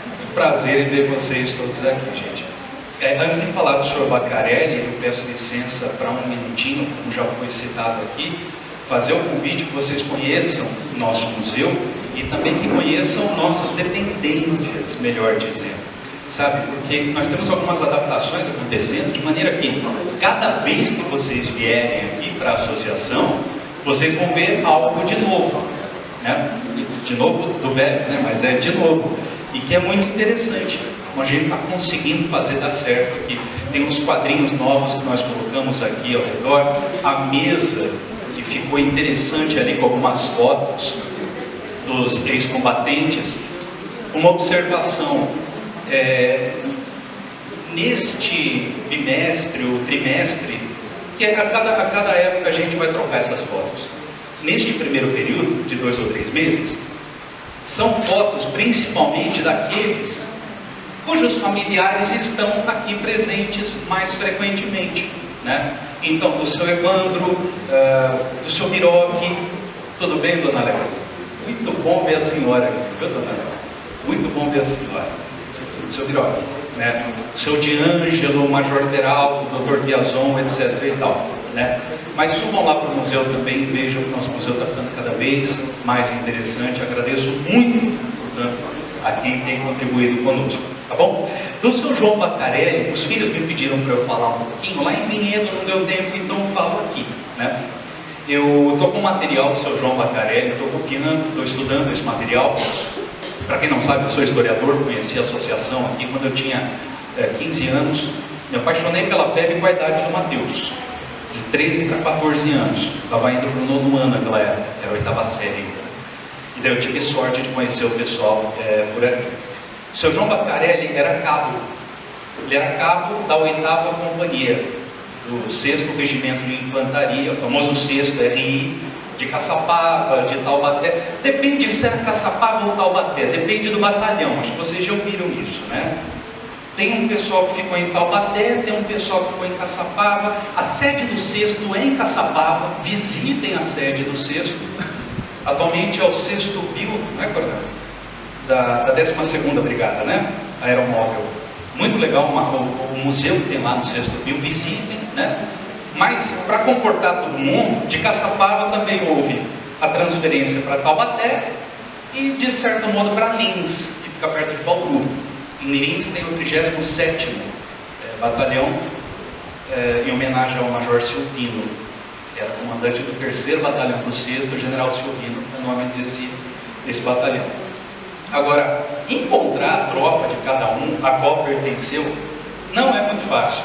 Muito prazer em ver vocês todos aqui, gente. Antes de falar do senhor Bacarelli, eu peço licença para um minutinho, como já foi citado aqui, fazer o convite que vocês conheçam o nosso museu e também que conheçam nossas dependências, melhor dizendo. Sabe, porque nós temos algumas adaptações acontecendo, de maneira que cada vez que vocês vierem aqui para a associação, vocês vão ver algo de novo, né? De novo do velho, né? Mas é de novo, e que é muito interessante, como a gente está conseguindo fazer dar certo aqui. Tem uns quadrinhos novos que nós colocamos aqui ao redor, a mesa que ficou interessante ali com algumas fotos dos ex-combatentes. Uma observação: neste bimestre ou trimestre, que a cada época a gente vai trocar essas fotos. Neste primeiro período, de 2 ou 3 meses, são fotos principalmente daqueles cujos familiares estão aqui presentes mais frequentemente, né? Então, do seu Evandro, do seu Miroque. Tudo bem, dona Léo? Muito bom ver a senhora aqui, viu, dona Léo? Muito bom ver a senhora. Do seu Miroque. né? O seu D'Angelo, o Major Beraldo, o Dr. Piazon, etc. e tal, né? Mas subam lá para o museu também, vejam que o nosso museu está ficando cada vez mais interessante. Agradeço muito, portanto, a quem tem contribuído conosco, tá bom? Do seu João Bacarelli, os filhos me pediram para eu falar um pouquinho, lá em Vinhedo não deu tempo, então eu falo aqui, né? Eu estou com o material do seu João Bacarelli, estou copiando, estou estudando esse material. Para quem não sabe, eu sou historiador, conheci a associação aqui quando eu tinha 15 anos, me apaixonei pela febre com a idade do Mateus, de 13 para 14 anos, estava indo para o 9º ano naquela época, era a 8ª série ainda. E daí eu tive sorte de conhecer o pessoal por ali. O seu João Bacarelli era cabo, ele era cabo da 8ª Companhia, do 6º Regimento de Infantaria, o famoso 6º RI, de Caçapava, de Taubaté, depende se era Caçapava ou Taubaté, depende do batalhão, acho que vocês já ouviram isso, né? Tem um pessoal que ficou em Taubaté, tem um pessoal que ficou em Caçapava, a sede do 6º é em Caçapava, visitem a sede do 6º, atualmente é o 6º Bio, não é, Coronel? Da 12ª Brigada, né? Aeromóvel. Muito legal o museu que tem lá no 6º Bio, visitem, né? Mas para comportar todo mundo, de Caçapava também houve a transferência para Taubaté e de certo modo para Lins, que fica perto de Bauru. Em Lins tem o 37º Batalhão, em homenagem ao Major Silvino, que era comandante do 3º Batalhão do 6º, o General Silvino, é o nome desse batalhão. Agora, encontrar a tropa de cada um, a qual pertenceu, não é muito fácil,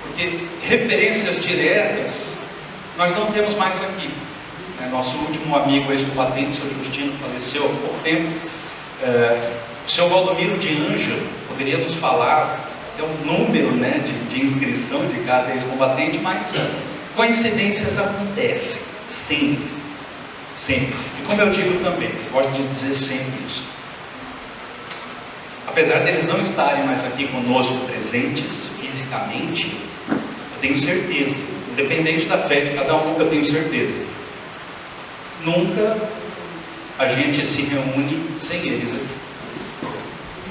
porque referências diretas nós não temos mais aqui. Nosso último amigo ex-combatente, o seu Justino, faleceu há pouco tempo. O seu Valdomiro de Ângelo poderia nos falar até um número, né, de inscrição de cada ex-combatente, mas coincidências acontecem, sempre, sempre. E como eu digo também, gosto de dizer sempre isso. Apesar deles não estarem mais aqui conosco presentes fisicamente, eu tenho certeza, independente da fé de cada um, eu tenho certeza, nunca a gente se reúne sem eles aqui.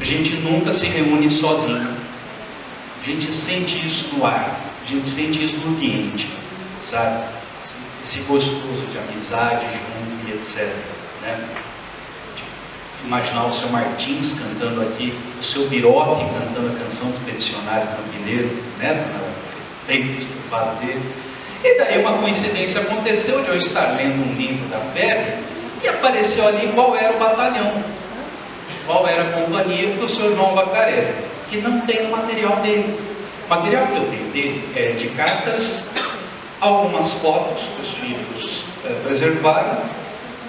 A gente nunca se reúne sozinho. A gente sente isso no ar, a gente sente isso no ambiente, sabe? Esse gostoso de amizade junto e etc, né? Imaginar o seu Martins cantando aqui, o seu Biroque cantando a canção do Expedicionário Campineiro, né? No peito estufado dele. E daí uma coincidência aconteceu de eu estar lendo um livro da febre e apareceu ali qual era o batalhão, qual era a companhia do seu João Bacarelli, que não tem o material dele. O material que eu tenho dele é de cartas, algumas fotos que os filhos preservaram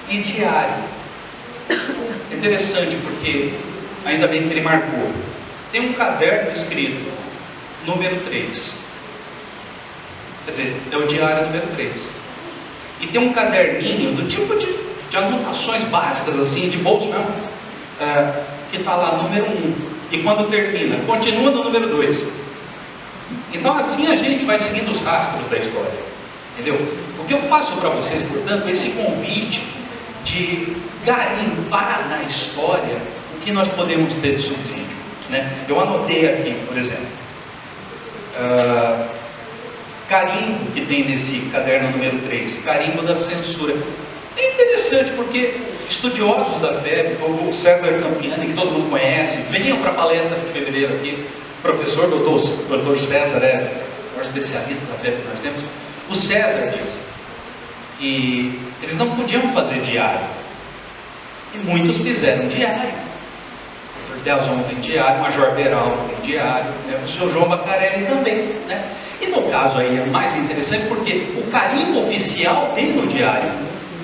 e diário. É interessante porque, ainda bem que ele marcou, tem um caderno escrito, número 3. Quer dizer, é o diário número 3. E tem um caderninho do tipo de anotações básicas, assim, de bolso mesmo, que está lá, número 1. E quando termina, continua no número 2. Então assim a gente vai seguindo os rastros da história. Entendeu? O que eu faço para vocês, portanto, é esse convite de garimpar na história o que nós podemos ter de subsídio, né? Eu anotei aqui, por exemplo, carimbo que tem nesse caderno número 3, carimbo da censura. É interessante porque estudiosos da FEB, como o César Campiani, que todo mundo conhece, veniam para a palestra de fevereiro aqui, professor doutor César, é o maior especialista da FEB que nós temos. O César diz que eles não podiam fazer diário, e muitos fizeram diário. O professor Piazon tem diário, o Major Beraldo tem diário, né? O senhor João Bacarelli também, né? E no caso aí é mais interessante porque o carimbo oficial tem no diário,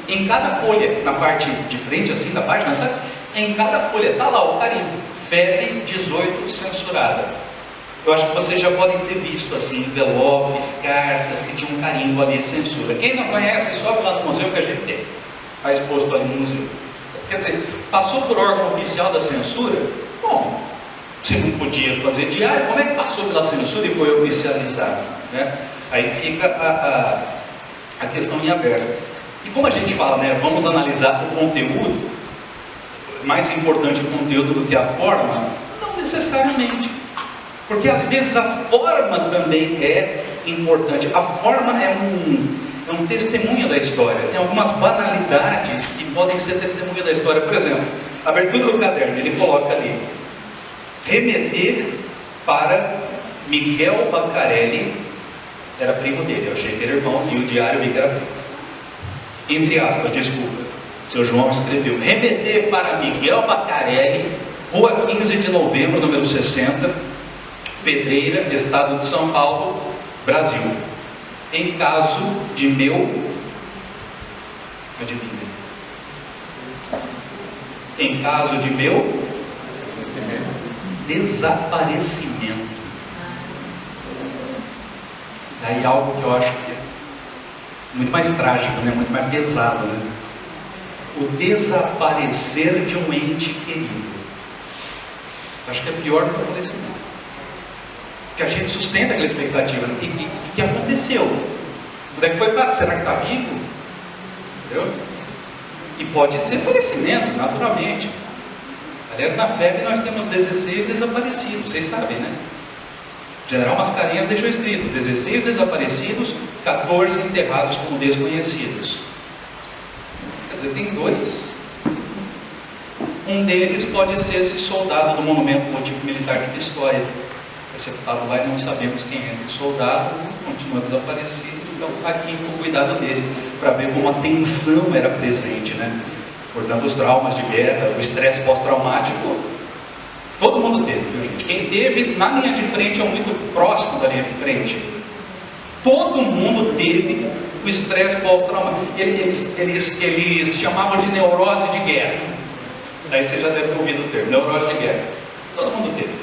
em cada folha, na parte de frente assim da página, sabe? Em cada folha está lá o carimbo, FEB 18 censurada. Eu acho que vocês já podem ter visto assim, envelopes, cartas que tinham um carimbo ali, censura. Quem não conhece, sobe lá no museu que a gente tem, está exposto ali no museu. Quer dizer, passou por órgão oficial da censura? Bom, você não podia fazer diário, como é que passou pela censura e foi oficializado, né? Aí fica a questão em aberto. E como a gente fala, né, vamos analisar o conteúdo, mais importante o conteúdo do que a forma? Não necessariamente. Porque às vezes a forma também é importante. A forma é um testemunho da história. Tem algumas banalidades que podem ser testemunho da história. Por exemplo, a abertura do caderno, ele coloca ali: remeter para Miguel Bacarelli, era primo dele, eu achei que era irmão, e o diário vi que era primo. Entre aspas, desculpa, seu João escreveu: remeter para Miguel Bacarelli, Rua 15 de Novembro, número 60, Pedreira, Estado de São Paulo, Brasil. Em caso de meu... adivinha? Em caso de meu desaparecimento. Daí algo que eu acho que é muito mais trágico, né? Muito mais pesado, né? O desaparecer de um ente querido. Acho que é pior do que o falecimento. Porque a gente sustenta aquela expectativa. O que aconteceu? Onde é que foi parar? Será que está vivo? Entendeu? E pode ser falecimento, naturalmente. Aliás, na FEB nós temos 16 desaparecidos, vocês sabem, né? O General Mascarenhas deixou escrito: 16 desaparecidos, 14 enterrados como desconhecidos. Quer dizer, tem 2. Um deles pode ser esse soldado do Monumento Motivo Militar de Pistoia. Executado lá e não sabemos quem é esse soldado, continua desaparecido. Então, aqui com o cuidado dele, para ver como a tensão era presente, né? Portanto, os traumas de guerra, o estresse pós-traumático, todo mundo teve, viu, gente? Quem teve na linha de frente ou muito próximo da linha de frente, todo mundo teve o estresse pós-traumático. Eles chamavam de neurose de guerra. Daí você já deve ter ouvido o termo, neurose de guerra. Todo mundo teve.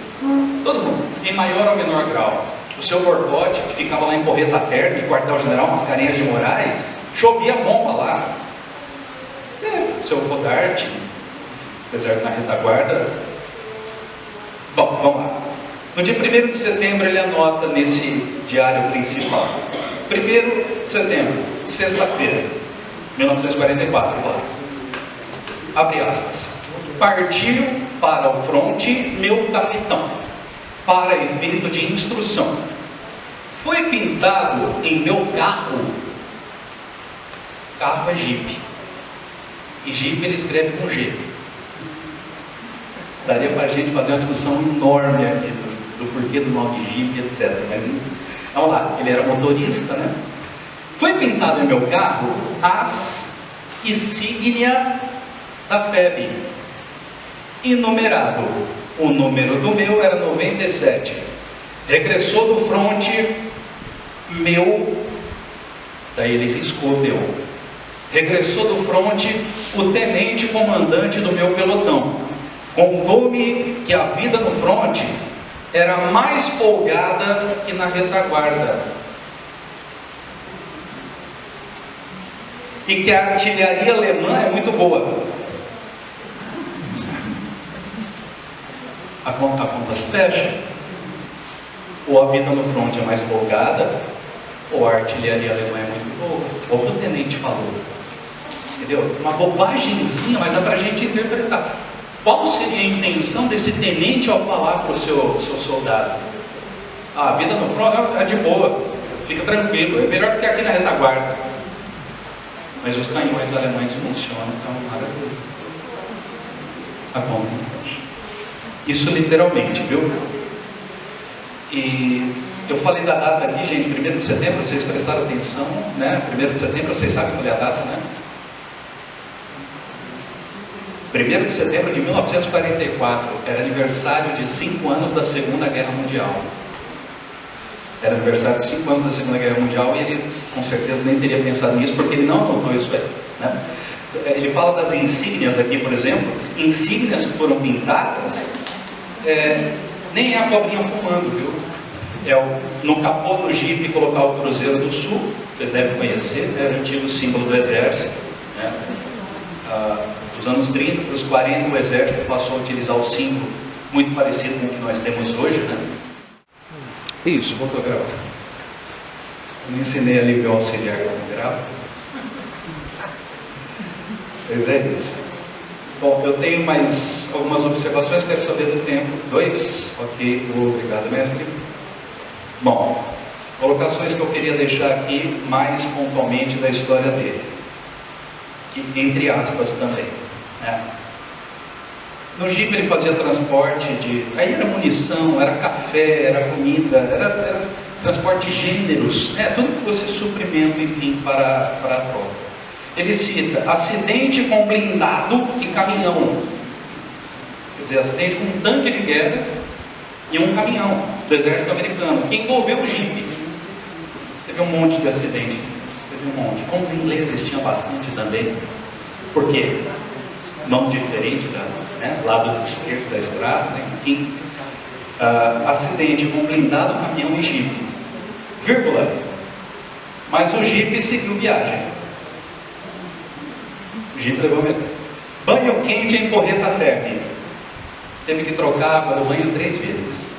Todo mundo, em maior ou menor grau. O seu Bortotti, que ficava lá em Correta Terra, em Quartel-General Mascarenhas de Moraes, chovia bomba lá. O seu Rodarte, apesar de na retaguarda. Bom, vamos lá. No dia 1º de setembro ele anota nesse diário principal: 1º de setembro, sexta-feira, 1944, claro. Abre aspas. Partiu para o fronte meu capitão, para efeito de instrução. Foi pintado em meu carro. Carro é Jeep. E Jeep ele escreve com G. Daria para a gente fazer uma discussão enorme aqui do porquê do nome Jeep, etc. Mas vamos lá, ele era motorista, né? Foi pintado em meu carro as insígnia da FEB. E numerado. O número do meu era 97. Regressou do fronte meu. Daí ele riscou meu. Regressou do fronte o tenente comandante do meu pelotão. Contou-me que a vida no fronte era mais folgada que na retaguarda. E que a artilharia alemã é muito boa. A conta se fecha. Ou a vida no fronte é mais folgada, ou a artilharia alemã é muito boa. Ou o que o tenente falou. Entendeu? Uma bobagemzinha, mas dá para a gente interpretar. Qual seria a intenção desse tenente ao falar para o seu soldado? A vida no fronte é de boa, fica tranquilo, é melhor do que aqui na retaguarda. Mas os canhões alemães funcionam, então maravilhoso. A conta não fecha. Isso literalmente, viu? E eu falei da data aqui, gente, 1º de setembro, vocês prestaram atenção, né? 1º de setembro, vocês sabem qual é a data, né? 1º de setembro de 1944, era aniversário de 5 anos da Segunda Guerra Mundial. Era aniversário de 5 anos da Segunda Guerra Mundial e ele, com certeza, nem teria pensado nisso, porque ele não anotou isso aí, né? Ele fala das insígnias aqui, por exemplo, insígnias que foram pintadas, nem é a cobrinha fumando, viu? No capô do Jeep colocar o Cruzeiro do Sul, vocês devem conhecer, era o antigo símbolo do Exército, né? Dos anos 30 para os 40, o Exército passou a utilizar o símbolo muito parecido com o que nós temos hoje, né? Isso, voltou a gravar. Eu não ensinei a ligar o auxiliar como grava. Pois é isso. Bom, eu tenho mais algumas observações, quero saber do tempo. 2? Ok, obrigado, mestre. Bom, colocações que eu queria deixar aqui mais pontualmente da história dele, que entre aspas também, né? No Jeep ele fazia transporte de... Aí era munição, era café, era comida, era transporte de gêneros, né? Tudo que fosse suprimento, enfim, para a tropa. Ele cita acidente com blindado e caminhão. Quer dizer, acidente com um tanque de guerra e um caminhão do exército americano, que envolveu o Jeep. Teve um monte de acidente. Teve um monte. Com os ingleses tinha bastante também. Por quê? Não diferente né, lado esquerdo da estrada, né? Enfim. Acidente com blindado, caminhão e Jeep. Vírgula. Mas o Jeep seguiu viagem. O Jeep levou medo. Banho quente em porreta térmica. Teve que trocar a água do banho 3 vezes.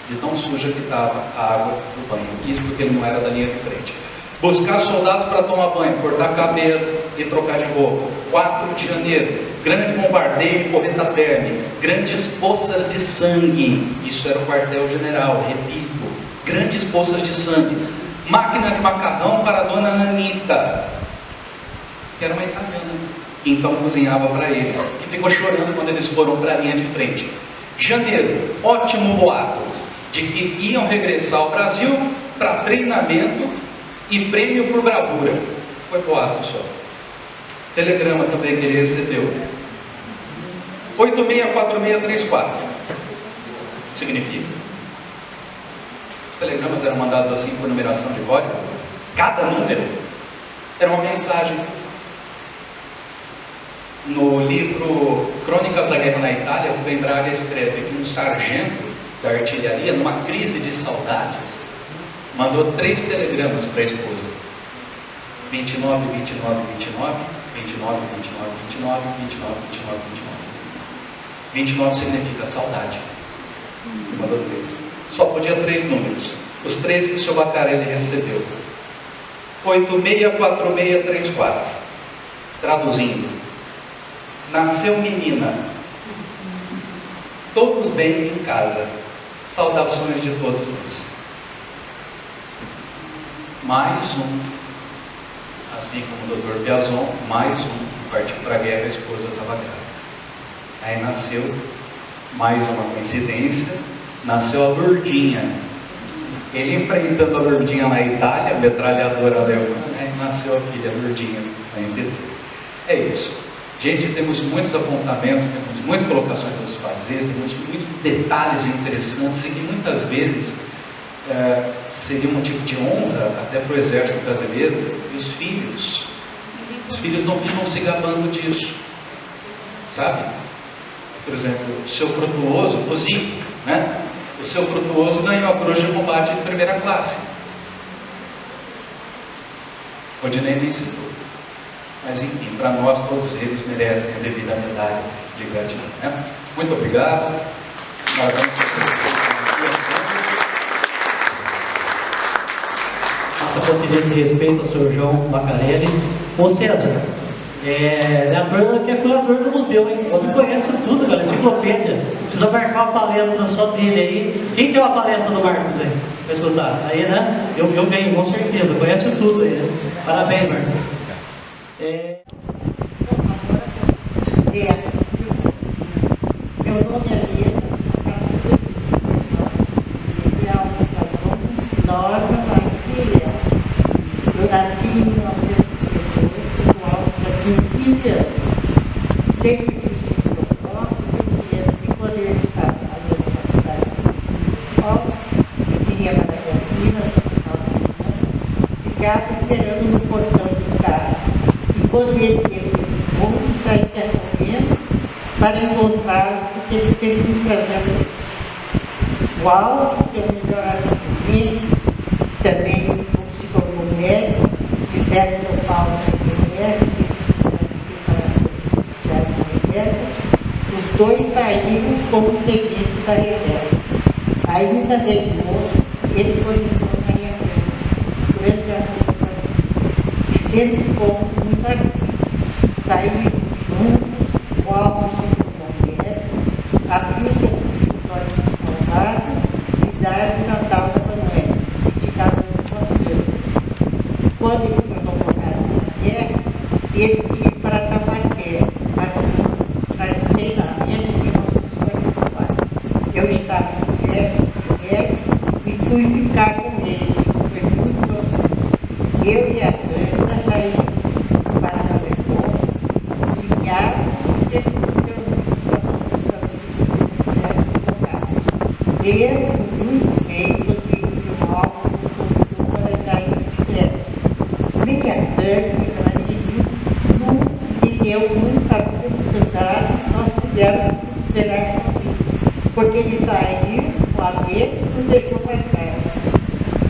De tão suja que estava a água do banho. Isso porque ele não era da linha de frente. Buscar soldados para tomar banho, cortar cabelo e trocar de roupa. 4 de janeiro. Grande bombardeio em porreta térmica. Grandes poças de sangue. Isso era o quartel-general, repito. Grandes poças de sangue. Máquina de macarrão para a dona Anita, que era uma italiana, que então cozinhava para eles, que ficou chorando quando eles foram para a linha de frente. Janeiro, ótimo boato de que iam regressar ao Brasil para treinamento e prêmio por bravura. Foi boato só. Telegrama também que ele recebeu. 864634 significa. Os telegramas eram mandados assim por numeração de código. Cada número era uma mensagem. No livro Crônicas da Guerra na Itália, o Ben Braga escreve que um sargento da artilharia, numa crise de saudades, mandou 3 telegramas para a esposa: 29, 29, 29, 29, 29, 29, 29, 29, 29. 29 significa saudade. Ele mandou 3. Só podia 3 números. Os 3 que o seu Bacarelli recebeu. 864634. Traduzindo: nasceu menina, todos bem em casa, saudações de todos nós. Mais um, assim como o Dr. Piazon, mais um, partiu para a guerra, a esposa estava grávida. Aí nasceu, mais uma coincidência, nasceu a Lourdinha. Ele enfrentando a Lourdinha na Itália, metralhadora alemã, aí nasceu a filha Lourdinha na NTT. É isso. Gente, temos muitos apontamentos, temos muitas colocações a se fazer, temos muitos detalhes interessantes e que muitas vezes seria um motivo de honra até para o exército brasileiro. E os filhos não ficam se gabando disso, sabe? Por exemplo, o seu Frutuoso, o Zico, né? O seu Frutuoso ganhou a cruz de combate de 1ª classe. O Odinei nem citou. Mas enfim, para nós todos eles merecem a devida medalha de gratidão, né? Muito obrigado. Nossa continência de respeito ao senhor João Bacarelli. Ô César, que é curador do museu, hein? Você conhece tudo, cara, enciclopédia. Precisa marcar uma palestra só dele aí. Quem tem uma palestra do Marcos aí? Para escutar? Aí, né? Eu venho, com certeza, conhece tudo aí, né? Parabéns, Marcos. Meu nome é Lena, Norma Maria. Eu nasci em 1962, no Alto de 15 anos. Sempre vesti e quando eu estava ali na faculdade de escola, eu queria para a Campinas, ficava esperando no portão do carro. E quando ele desceu do ponto, saía correndo para encontrá-lo, porque ele sempre me trazia isso. O Alto, que é o melhor amigo, também se tornou médico, fizeram São Paulo os dois saíram como seguinte da reserva. Ainda de moço, ele conheceu a minha grande amigo, e sempre fomos muito amigos. Saímos juntos, alvo de mulheres, abriu seu escritório de soldado, cidade natal da Manoel, esticado no Conselho. Quando ele foi convocado na guerra, ele ia para Tabaté, para treinamento de 1944. Eu estava no médico e fui ficar com eles. Foi muito gostoso. Eu e a Cândida saímos para o Leopoldo, cozinhar e sempre deu muito das outras famílias que tocadas. Lembro muito bem do vídeo de um álbum do para entrar em bicicleta. Minha Cândida, e eu nunca fui estudado, nós pudemos esperar sozinhos, porque ele saiu com a medo e nos deixou para casa.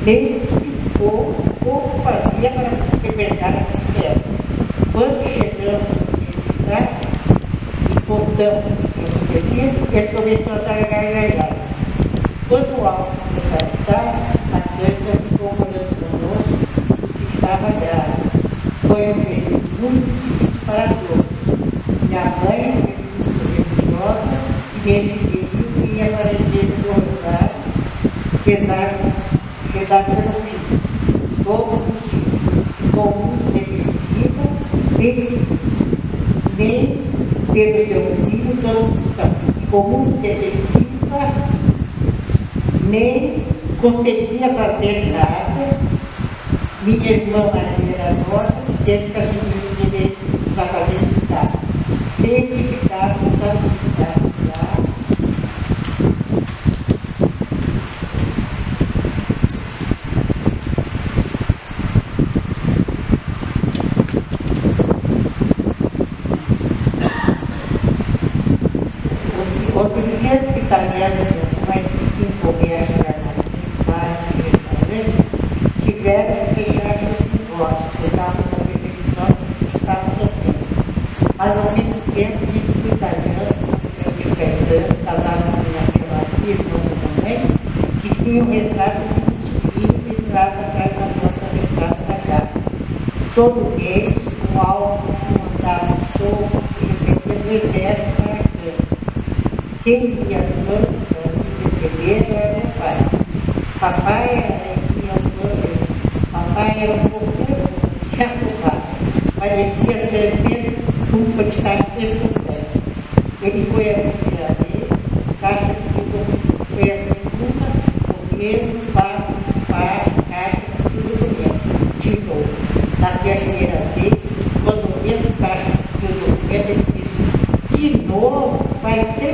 Ele explicou como fazia para libertar a bicicleta. Quando chegamos no estrada e voltamos no tecido, ele começou a dar gargalhada. Quando o álcool foi para a Cândida ficou olhando conosco que estava grávida. Foi um período muito disparador. Minha mãe sempre muito religiosa e nesse período ia para a igreja do Rosário, rezar pelo filho, todos os dias. Ficou muito depressiva, nem pelo seu filho, ficou muito depressiva, nem conseguia fazer nada. Minha irmã Maria Nova teve que assumir os direitos dos acabados de casa. Sempre ficava nos atividades lá. Os imigrantes italianos, mas que envolveram nas restaurantes, tiveram que fechar seus negócios, por causa da perseguição que estavam sofrendo. Mas, ao mesmo tempo, muitos italianos, como Fernando, casaram naquela irmã também, que tinham um retrato de Mussolini pendurado atrás da porta do retrato da casa. Todo mês, um álbum mandava um show e recebia do exército para a cama. Quem ia no banco para se receber era meu pai. Papai era um pouco tinha afobado. Parecia ser sempre culpa de estar sempre com pressa. Ele foi a primeira vez, caixa de foi a segunda, o mesmo, pago, caixa, tudo documento. De novo. Na terceira vez, quando o mesmo caixa de documento, ele disse, de novo, faz 3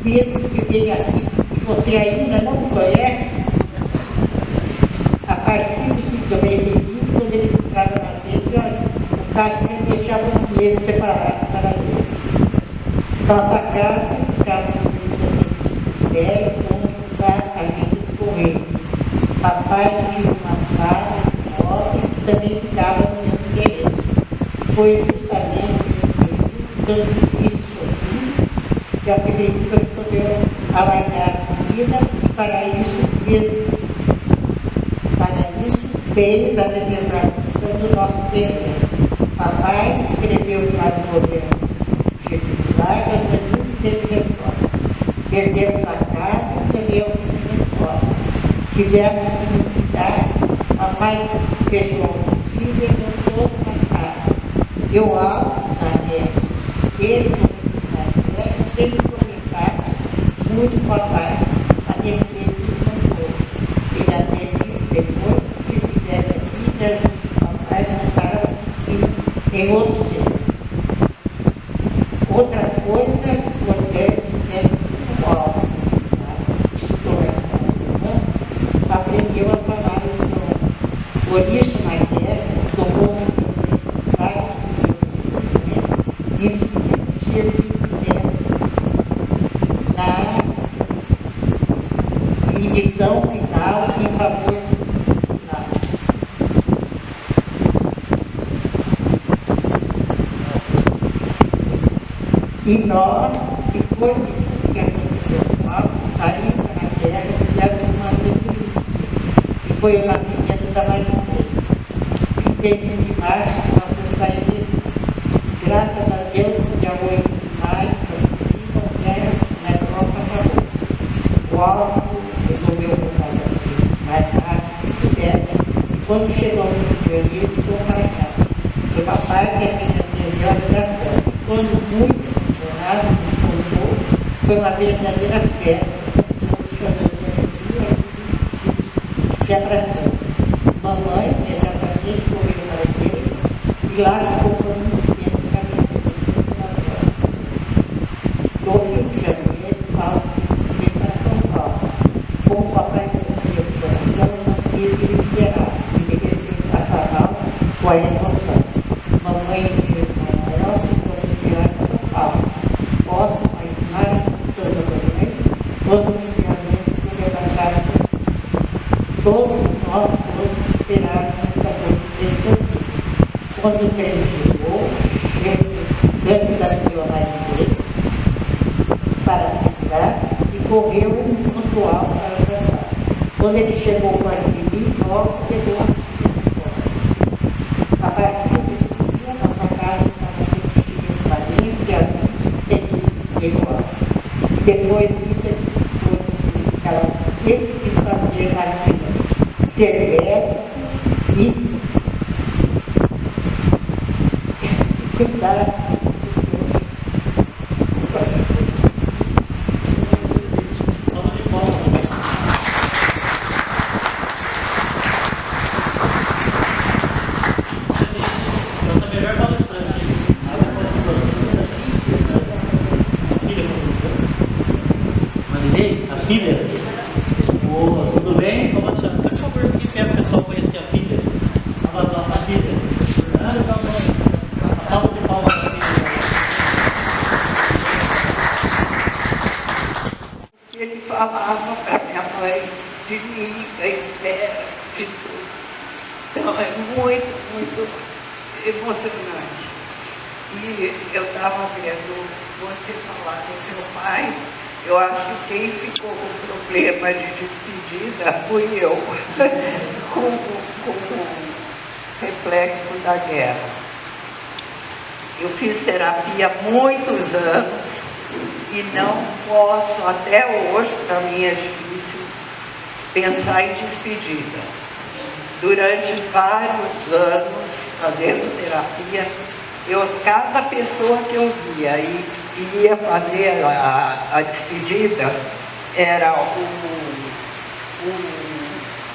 meses que vem aqui e você ainda não me conhece? A partir do mês seguinte, quando ele entrava na frente, olha, o caixa deixava um dinheiro separado para eles. Nossa casa ficava no sério, onde está a agência de correio. Papai tinha uma sala de móveis que também ficava no mesmo endereço. Foi justamente nesse período, tanto difícil sofrido, que a prefeitura resolveu alargar a comida e para isso fez a desembarcação do nosso terreno. Papai escreveu para o governo Getúlio Vargas, mas não teve resposta. Perdemos a casa e também a oficina de fora. Tivemos que cuidar. Papai fechou a oficina e voltou para casa. Eu amo na guerra. Ele, na guerra, sempre conversava muito com papai. A nesse período não foi. Ele até disse depois, se estivesse aqui, papai montava a oficina em outro centro. Outra coisa importante é o álbum. Estudou a escola, aprendeu a falar o idioma. Por isso, na guerra, tomou vários cursos, disse que serviu na edição final em favor do final. E nós, depois de tudo que aconteceu com o álbum, ainda na guerra, fizemos uma revolução. E foi o nascimento da Marinês. Em 1 de março, nossas Marinês, graças a Deus, no dia 8 de março, Quando chegou no Rio de Janeiro, ficou para cá. O papai que a minha geração, quando muito emocionado, nos contou, foi uma verdadeira festa. Se abraçou. Mamãe imediatamente correu para ele e lá ficou por muito tempo do Rio de Janeiro, Paulo veio para São Paulo. Como o papai sentia o coração, não quis que ele esperasse, ele recebeu a sarau com a emoção. Mamãe e meu irmão maior ficou esperar em São Paulo. Posso imaginar a função da mamãe quando finalmente foi levantar. Todos nós fomos esperar na estação de trem. Quando o trem chegou, dentro da fila mais inglês, para segurar, e correu um pontual para dançar. Quando ele chegou com a TV, logo pegou a fila. A partir desse dia, nossa casa estava sempre cheia de parentes e amigos, pelo alto. Depois disso, ele foi que ela sempre quis fazer na vida, ser velho e cuidar dos seus. Salva de palmas. Nossa melhor palestrante. Marinês, a filha. Boa, tudo bem? Como você chama? Por favor, quem quer o pessoal conhecer a filha? A nossa filha. A salva de palmas para a filha. Ele falava para minha mãe de mim, da espera, de tudo. Então é muito, muito emocionante. E eu estava vendo você falar do seu pai. Eu acho que quem ficou com problema de despedida fui eu, com o reflexo da guerra. Eu fiz terapia há muitos anos e não posso, até hoje, para mim é difícil, pensar em despedida. Durante vários anos, fazendo terapia, cada pessoa que eu via e ia fazer a despedida era o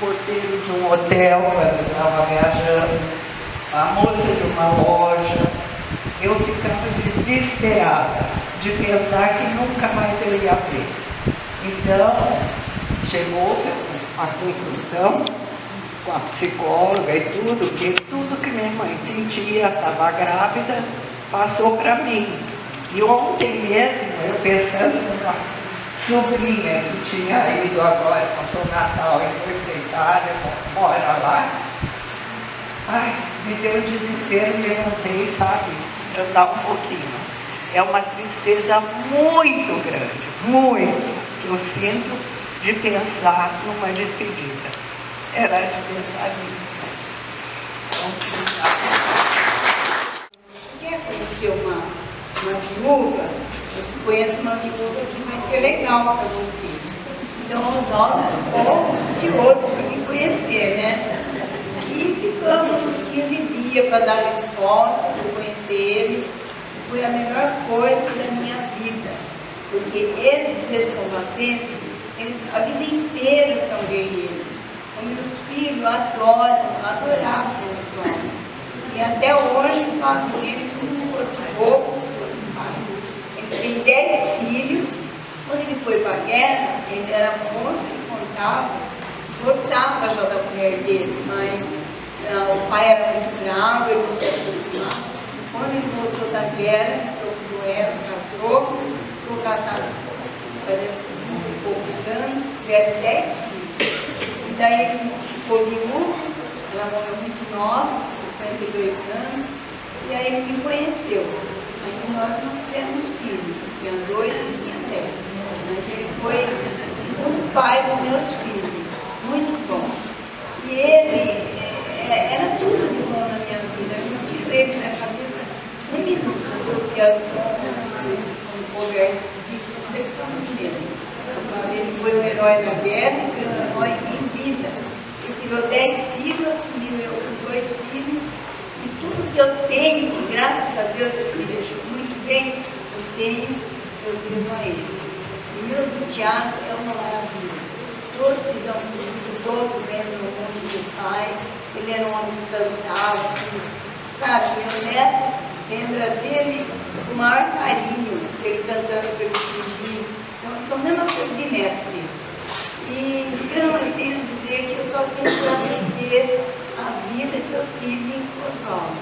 porteiro de um hotel quando eu estava viajando, a moça de uma loja. Eu ficava desesperada de pensar que nunca mais eu ia ver. Então, chegou-se a conclusão com a psicóloga e tudo que minha mãe sentia, estava grávida, passou para mim. E ontem mesmo, eu pensando numa sobrinha que tinha ido agora, passou o Natal e foi para a Itália, mora lá. Ai, me deu um desespero, me levantei, sabe, andar um pouquinho. É uma tristeza muito grande, muito, que eu sinto de pensar numa despedida. Era de pensar nisso. Quer conhecer uma viúva? Eu conheço uma viúva que vai ser legal para você. Então, o Oswaldo ficou ansioso para me conhecer, né? E ficamos uns 15 dias para dar resposta, para conhecer ele. Foi a melhor coisa da minha vida, porque esses ex-combatentes, eles a vida inteira são guerreiros. Os meus filhos adoravam o Oswaldo. E até hoje falo com ele como se fosse pouco, como se fosse pai. Ele tem 10 filhos. Quando ele foi para a guerra, ele era moço que contava, gostava já da mulher dele, mas o pai era muito bravo, ele não se aproximava. Quando ele voltou da guerra, procurou ela, casou, ficou casado parece 20 e poucos anos, tiveram 10 filhos. E daí ele ficou viúvo, ela morreu muito nova, 52 anos, e aí ele me conheceu. Aí nós não tivemos filhos, tinha 2 e tinha 10. Mas ele foi o segundo pai dos meus filhos, muito bom. E ele era tudo de bom na minha vida, eu não tiro ele na cabeça nem minuto, porque eu conversa comigo, eu sempre falo dele. Ele foi o herói da guerra, foi o herói em vida. Ele tirou 10 filhos, assumiu tudo que eu tenho, graças a Deus, que me deixou muito bem, eu devo a ele. E meu enteado é uma maravilha. Todos se dão tudo, todos lembram muito do pai. Ele era um homem que cantava, sabe? Meu neto lembra dele com o maior carinho, ele cantando pelo filhinho. Então, são a mesma coisa de neto dele. E então, eu tenho a dizer que eu só tenho que agradecer a vida que eu tive em Oswaldo.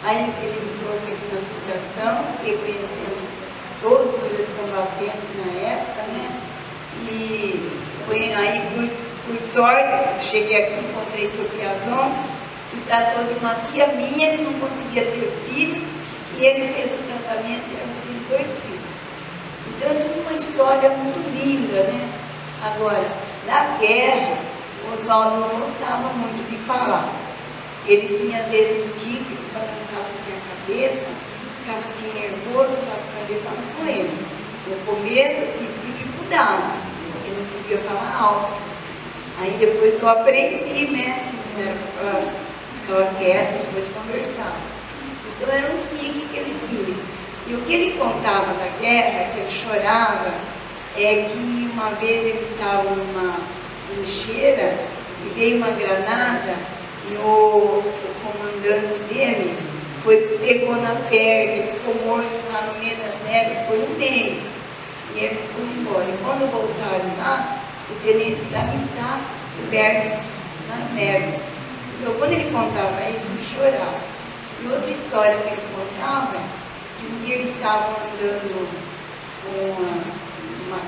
Aí ele me trouxe aqui na associação, fiquei conhecendo todos os combatentes na época, né? E foi aí, por sorte, cheguei aqui, encontrei o seu Piazon, que tratou de uma tia minha que não conseguia ter filhos, e ele fez o tratamento e ela teve 2 filhos. Então, é uma história muito linda, né? Agora, na guerra, o Oswaldo não gostava muito de falar. Ele tinha, às vezes, um tique que balançava assim a cabeça, ficava assim nervoso, não precisava saber falar com ele. No começo, eu tive dificuldade, porque não podia falar alto. Aí depois eu aprendi, né? Não era para falar, ficava quieto, depois conversava. Então era um tique que ele tinha. E o que ele contava da guerra, que ele chorava, é que uma vez ele estava numa lixeira e veio uma granada e o comandante dele pegou na perna e ficou morto lá no meio da neve por 1 mês. E eles foram embora. E quando voltaram lá, o tenente estava intacto, coberto nas neves. Então, quando ele contava isso, ele chorava. E outra história que ele contava, que um dia eles estavam andando com uma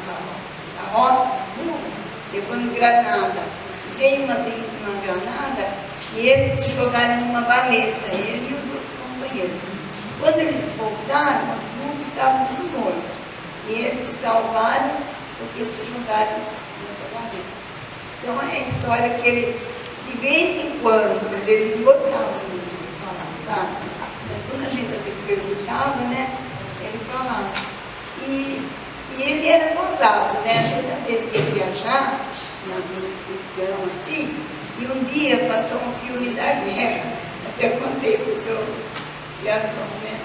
carroça, levando granada. Veio uma granada e eles se jogaram numa valeta, ele e os outros companheiros. Quando eles voltaram, os burros estavam tudo mortos. E eles se salvaram porque se jogaram nessa valeta. Então é a história que ele, de vez em quando, mas ele não gostava muito de falar, sabe? Mas quando a gente às vezes perguntava, né, ele falava. E ele era gozado, né? A gente às vezes ia viajar, numa excursão assim, e um dia passou um filme da guerra, até contei para o seu Piazon, né?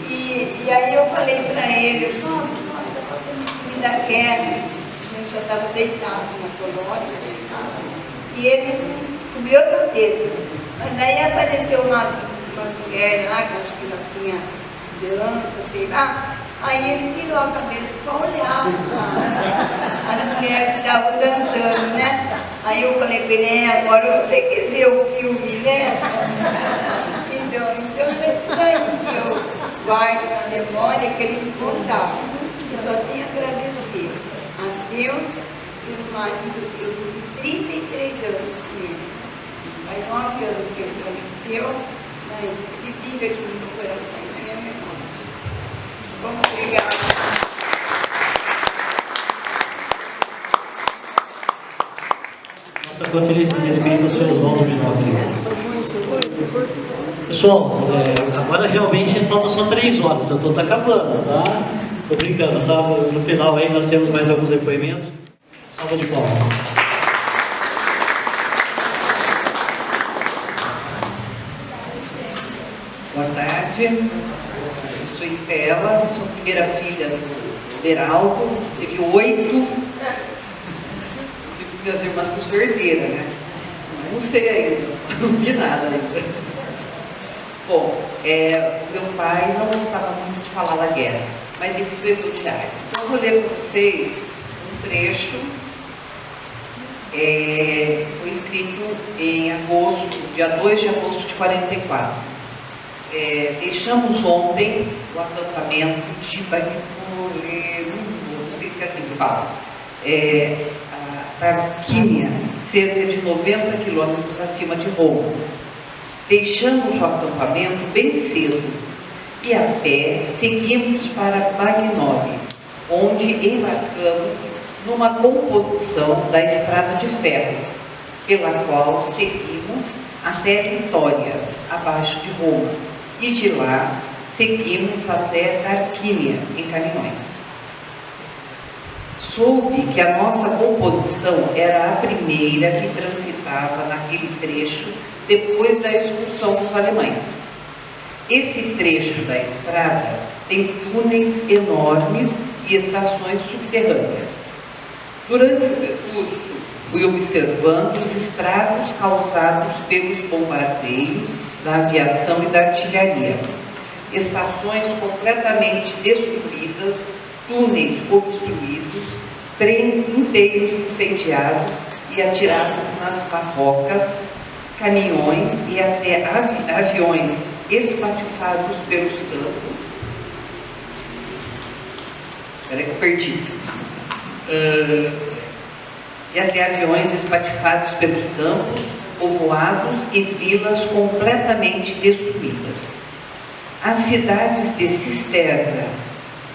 E aí eu falei para ele, nossa, está passando um filme da guerra, a gente já estava deitado na colônia, e ele cobriu a cabeça. Mas daí apareceu umas mulheres lá, que acho que já tinha dança, sei lá. Aí ele tirou a cabeça para olhar as mulheres que estavam dançando, né? Aí eu falei para ele, agora você quer ver o filme, né? Então é isso daí que eu guardo na memória, que ele me contava. E só tenho a agradecer a Deus pelo marido que eu vivi 33 anos com ele. Faz 9 anos que ele faleceu, mas ele vive aqui no meu coração e na minha memória. Vamos, obrigada. Nossa continuação de espírito, o seu Oswaldo Minópolis. Pessoal, agora realmente falta só 3 horas, então está acabando, tá? Tô brincando, tá? No final aí nós temos mais alguns depoimentos. Salva de palmas. Boa tarde, eu sou Estela, sou a primeira filha do Beraldo, teve 8, tive minhas irmãs com sua herdeira, né? Não sei ainda, não vi nada ainda. Bom, meu pai não gostava muito de falar da guerra, mas ele escreveu o diário. Então eu vou ler para vocês um trecho, foi escrito em agosto, dia 2 de agosto de 44. Deixamos ontem o acampamento de Baricoleiro, não sei se é assim que fala, a Tarquínia, cerca de 90 quilômetros acima de Roma. Deixamos o acampamento bem cedo e a pé seguimos para Bagnoli, onde embarcamos numa composição da estrada de ferro, pela qual seguimos até Vitória, abaixo de Roma, e de lá seguimos até Tarquínia, em caminhões. Soube que a nossa composição era a primeira que transitava naquele trecho depois da expulsão dos alemães. Esse trecho da estrada tem túneis enormes e estações subterrâneas. Durante o percurso, fui observando os estragos causados pelos bombardeios da aviação e da artilharia. Estações completamente destruídas, túneis obstruídos, trens inteiros incendiados e atirados nas barrocas, caminhões e até aviões espatifados pelos campos. Espera que eu perdi. E até aviões espatifados pelos campos, povoados e vilas completamente destruídas. As cidades de Cisterna,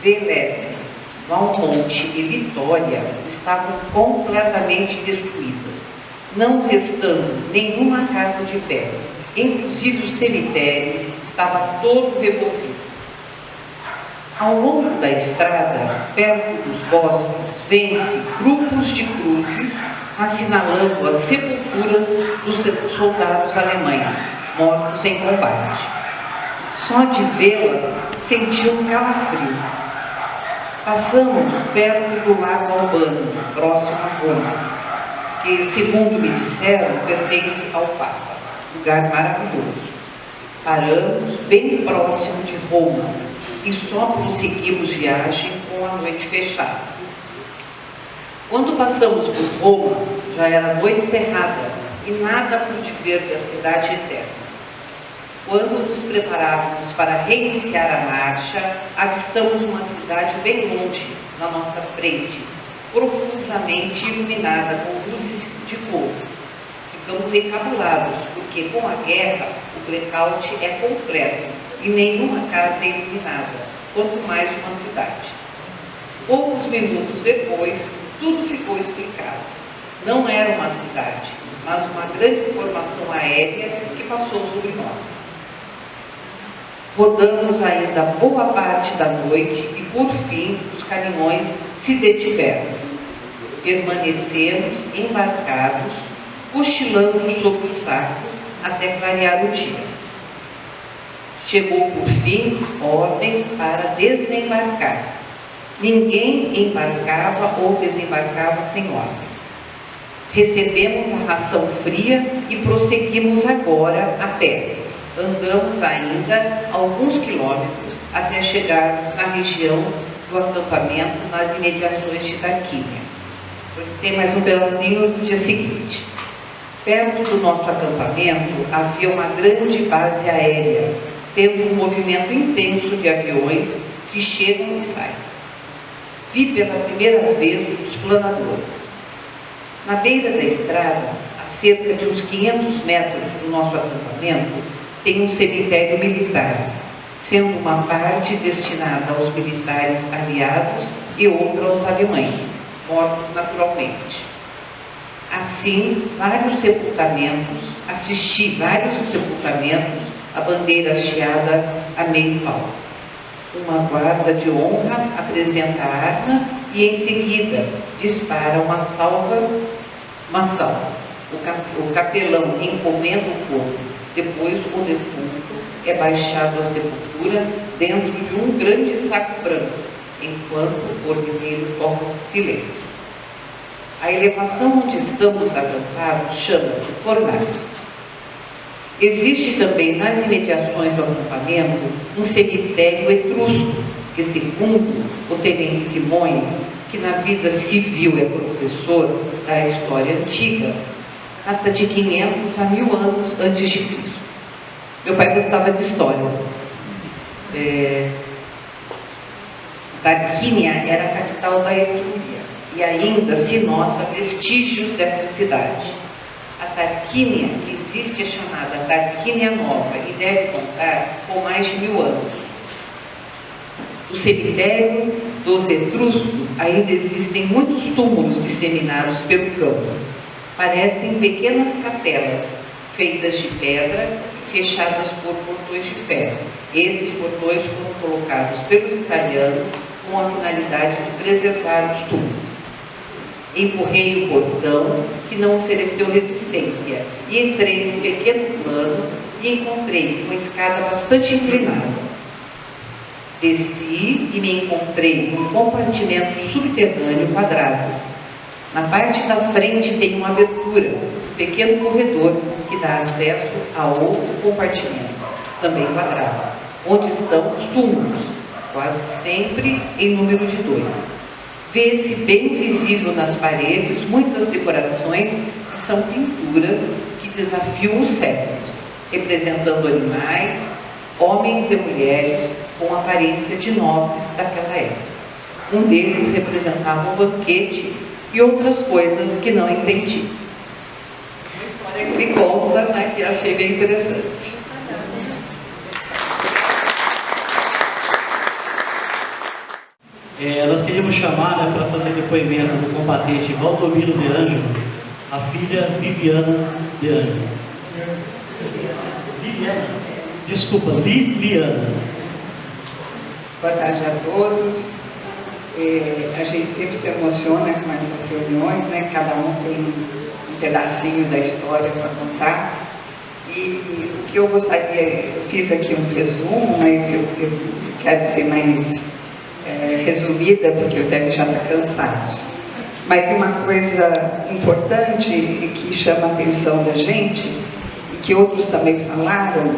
Velep, Valmonte e Vitória estavam completamente destruídas, não restando nenhuma casa de pé. Inclusive o cemitério estava todo revolvido. Ao longo da estrada, perto dos bosques, vêm-se grupos de cruzes assinalando as sepulturas dos soldados alemães mortos em combate. Só de vê-las senti um calafrio. Passamos perto do lago Albano, próximo a Roma, que, segundo me disseram, pertence ao Papa. Lugar maravilhoso. Paramos bem próximo de Roma e só prosseguimos viagem com a noite fechada. Quando passamos por Roma, já era noite cerrada e nada pude ver da cidade eterna. Quando nos preparávamos para reiniciar a marcha, avistamos uma cidade bem longe, na nossa frente, profusamente iluminada com luzes de cores. Ficamos encabulados, porque com a guerra o blackout é completo e nenhuma casa é iluminada, quanto mais uma cidade. Poucos minutos depois, tudo ficou explicado. Não era uma cidade, mas uma grande formação aérea que passou sobre nós. Rodamos ainda boa parte da noite e, por fim, os caminhões se detiveram. Permanecemos embarcados, cochilando sobre os sacos até clarear o dia. Chegou, por fim, ordem para desembarcar. Ninguém embarcava ou desembarcava sem ordem. Recebemos a ração fria e prosseguimos agora a pé. Andamos ainda alguns quilômetros até chegar na região do acampamento nas imediações de Tarquínia. Tem mais um pedacinho no dia seguinte. Perto do nosso acampamento havia uma grande base aérea, tendo um movimento intenso de aviões que chegam e saem. Vi pela primeira vez os planadores. Na beira da estrada, a cerca de uns 500 metros do nosso acampamento, tem um cemitério militar, sendo uma parte destinada aos militares aliados e outra aos alemães, mortos naturalmente. Assim, assisti vários sepultamentos a bandeira hasteada a meio pau. Uma guarda de honra apresenta armas e, em seguida, dispara uma salva. O capelão encomenda o corpo. Depois, o defunto é baixado à sepultura dentro de um grande saco branco, enquanto o cordeiro toca silêncio. A elevação onde estamos acampados chama-se Fornace. Existe também nas imediações do acampamento um cemitério etrusco, que, segundo o tenente Simões, que na vida civil é professor da história antiga, data de 500 a 1000 anos antes de Cristo. Meu pai gostava de história. Tarquínia era a capital da Etrúria e ainda se nota vestígios dessa cidade. A Tarquínia que existe é chamada Tarquínia Nova e deve contar com mais de 1000 anos. No cemitério dos etruscos ainda existem muitos túmulos disseminados pelo campo. Parecem pequenas capelas, feitas de pedra e fechadas por portões de ferro. Esses portões foram colocados pelos italianos com a finalidade de preservar os túmulos. Empurrei o portão, que não ofereceu resistência, e entrei num pequeno plano e encontrei uma escada bastante inclinada. Desci e me encontrei num compartimento subterrâneo quadrado. Na parte da frente tem uma abertura, um pequeno corredor que dá acesso a outro compartimento, também quadrado, onde estão os túmulos, quase sempre em número de 2. Vê-se bem visível nas paredes muitas decorações que são pinturas que desafiam os séculos, representando animais, homens e mulheres com aparência de nobres daquela época. Um deles representava um banquete e outras coisas que não entendi. Uma história que ele conta, né, que eu achei bem interessante. Nós queríamos chamar, né, para fazer depoimento do combatente Valdomiro de Ângelo, a filha Viviana de Ângelo. Liliana. Boa tarde a todos. A gente sempre se emociona com essas reuniões, né? Cada um tem um pedacinho da história para contar. E o que eu gostaria, eu fiz aqui um resumo, mas eu quero ser mais resumida, porque o Débora já está cansado. Mas uma coisa importante e que chama a atenção da gente, e que outros também falaram,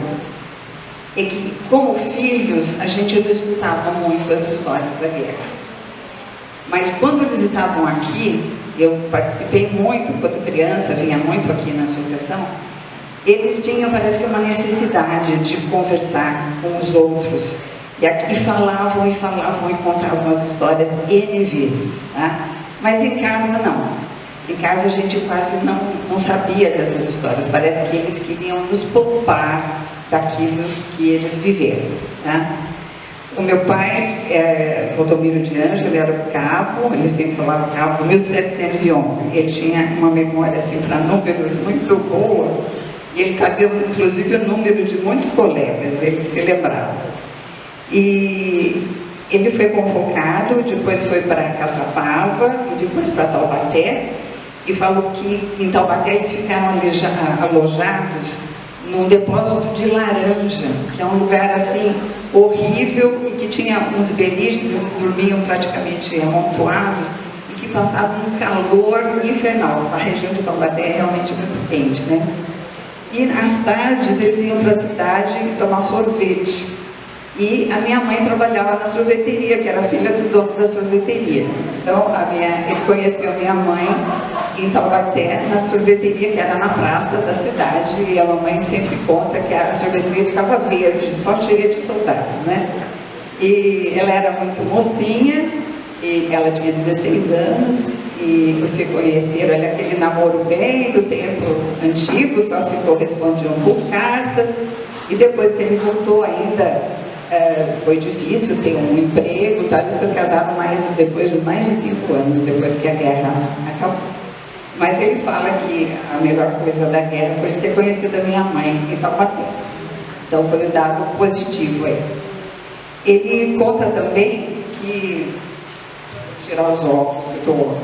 é que, como filhos, a gente não escutava muito as histórias da guerra. Mas quando eles estavam aqui, eu participei muito, quando criança, vinha muito aqui na associação, eles tinham, parece que, uma necessidade de conversar com os outros. E aqui falavam e contavam as histórias N vezes. Tá? Mas em casa, não. Em casa a gente quase não sabia dessas histórias. Parece que eles queriam nos poupar daquilo que eles viveram. Tá? O meu pai, Valdomiro de Ângelo, ele era o cabo, ele sempre falava cabo, 1711. Ele tinha uma memória assim, para números muito boa, e ele sabia inclusive o número de muitos colegas, ele se lembrava. E ele foi convocado, depois foi para Caçapava e depois para Taubaté, e falou que em Taubaté eles ficaram alojados num depósito de laranja, que é um lugar assim horrível e que tinha uns beliches, eles dormiam praticamente amontoados e que passavam um calor infernal. A região de Taubaté é realmente muito quente, né? E às tardes eles iam para a cidade tomar sorvete. E a minha mãe trabalhava na sorveteria, que era filha do dono da sorveteria. Então, ele conheceu a minha mãe em Taubaté, na sorveteria que era na praça da cidade, e a mamãe sempre conta que a sorveteria ficava verde, só cheia de soldados, né? E ela era muito mocinha, e ela tinha 16 anos, e se conheceram, olha, aquele namoro bem do tempo antigo, só se correspondiam por cartas, e depois que ele voltou ainda, foi difícil ter um emprego, tá? Eles se casaram depois de mais de 5 anos, depois que a guerra acabou. Mas ele fala que a melhor coisa da guerra foi ter conhecido a minha mãe em Taubaté. Então foi um dado positivo aí. Ele conta também que, vou tirar os óculos, que eu estou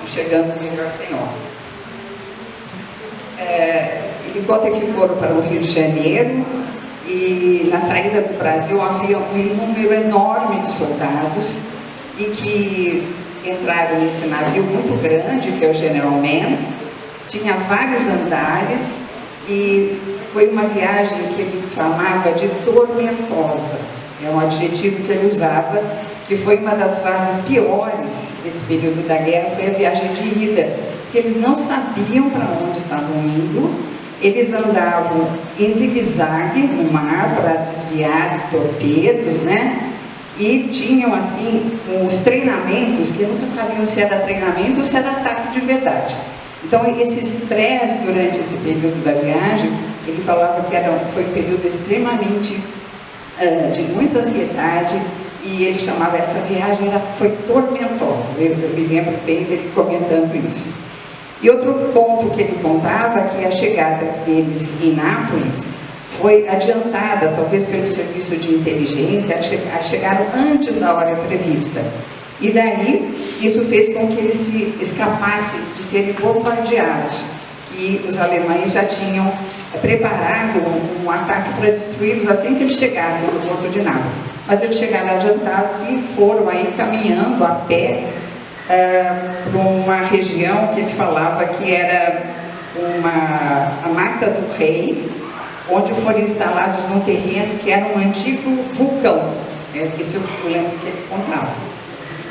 chegando melhor sem óculos. Ele conta que foram para o Rio de Janeiro, e na saída do Brasil havia um número enorme de soldados e que entraram nesse navio muito grande, que é o General Man, tinha vários andares e foi uma viagem que ele chamava de tormentosa, é um adjetivo que ele usava, que foi uma das fases piores desse período da guerra, foi a viagem de ida, porque eles não sabiam para onde estavam indo. Eles andavam em zigue-zague no mar para desviar de torpedos, né? E tinham, assim, os treinamentos, que nunca sabiam se era treinamento ou se era ataque de verdade. Então, esse estresse durante esse período da viagem, ele falava que foi um período extremamente de muita ansiedade, e ele chamava essa viagem, foi tormentosa. Eu me lembro bem dele comentando isso. E outro ponto que ele contava, que a chegada deles em Nápoles foi adiantada, talvez pelo serviço de inteligência, chegaram antes da hora prevista. E daí, isso fez com que eles se escapassem de serem bombardeados, e os alemães já tinham preparado um ataque para destruí-los assim que eles chegassem no porto de Nápoles. Mas eles chegaram adiantados e foram aí caminhando a pé para uma região que ele falava que era a Mata do Rei, onde foram instalados num terreno que era um antigo vulcão. Esse eu lembro que ele contava.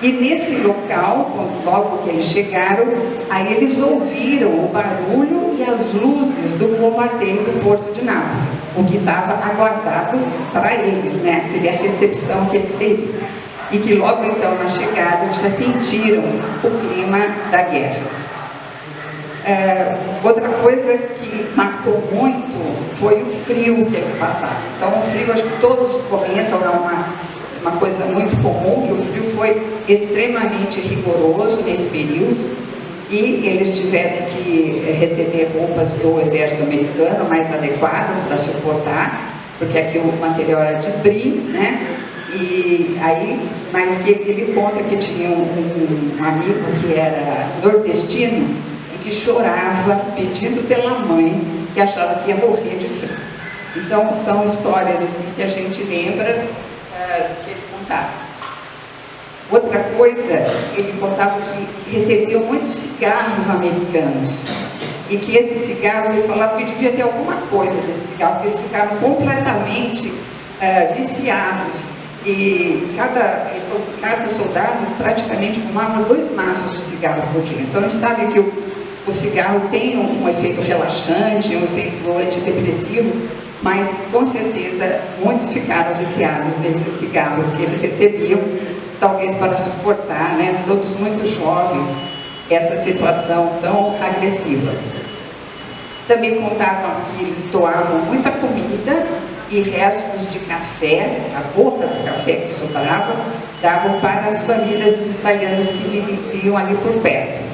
E nesse local, logo que eles chegaram, aí eles ouviram o barulho e as luzes do bombardeio do porto de Nápoles, o que estava aguardado para eles, né? Seria a recepção que eles teriam. E que logo então, na chegada, eles já sentiram o clima da guerra. Outra coisa que marcou muito foi o frio que eles passaram. Então, o frio, acho que todos comentam, é uma coisa muito comum, que o frio foi extremamente rigoroso nesse período e eles tiveram que receber roupas do exército americano mais adequadas para suportar, porque aqui o material era de brim, né? E aí, mas que ele conta que tinha um amigo que era nordestino e que chorava pedindo pela mãe, que achava que ia morrer de frio. Então, são histórias assim que a gente lembra que ele contava. Outra coisa, ele contava que recebiam muitos cigarros americanos e que esses cigarros, ele falava que devia ter alguma coisa desses cigarros, porque eles ficavam completamente viciados e cada soldado praticamente fumava 2 maços de cigarro por dia. Então a gente sabe que o cigarro tem um efeito relaxante, um efeito antidepressivo, mas com certeza muitos ficaram viciados nesses cigarros que eles recebiam, talvez para suportar, né, todos muito jovens, essa situação tão agressiva. Também contavam que eles doavam muita comida e restos de café, a gota do café que sobrava, davam para as famílias dos italianos que viviam ali por perto.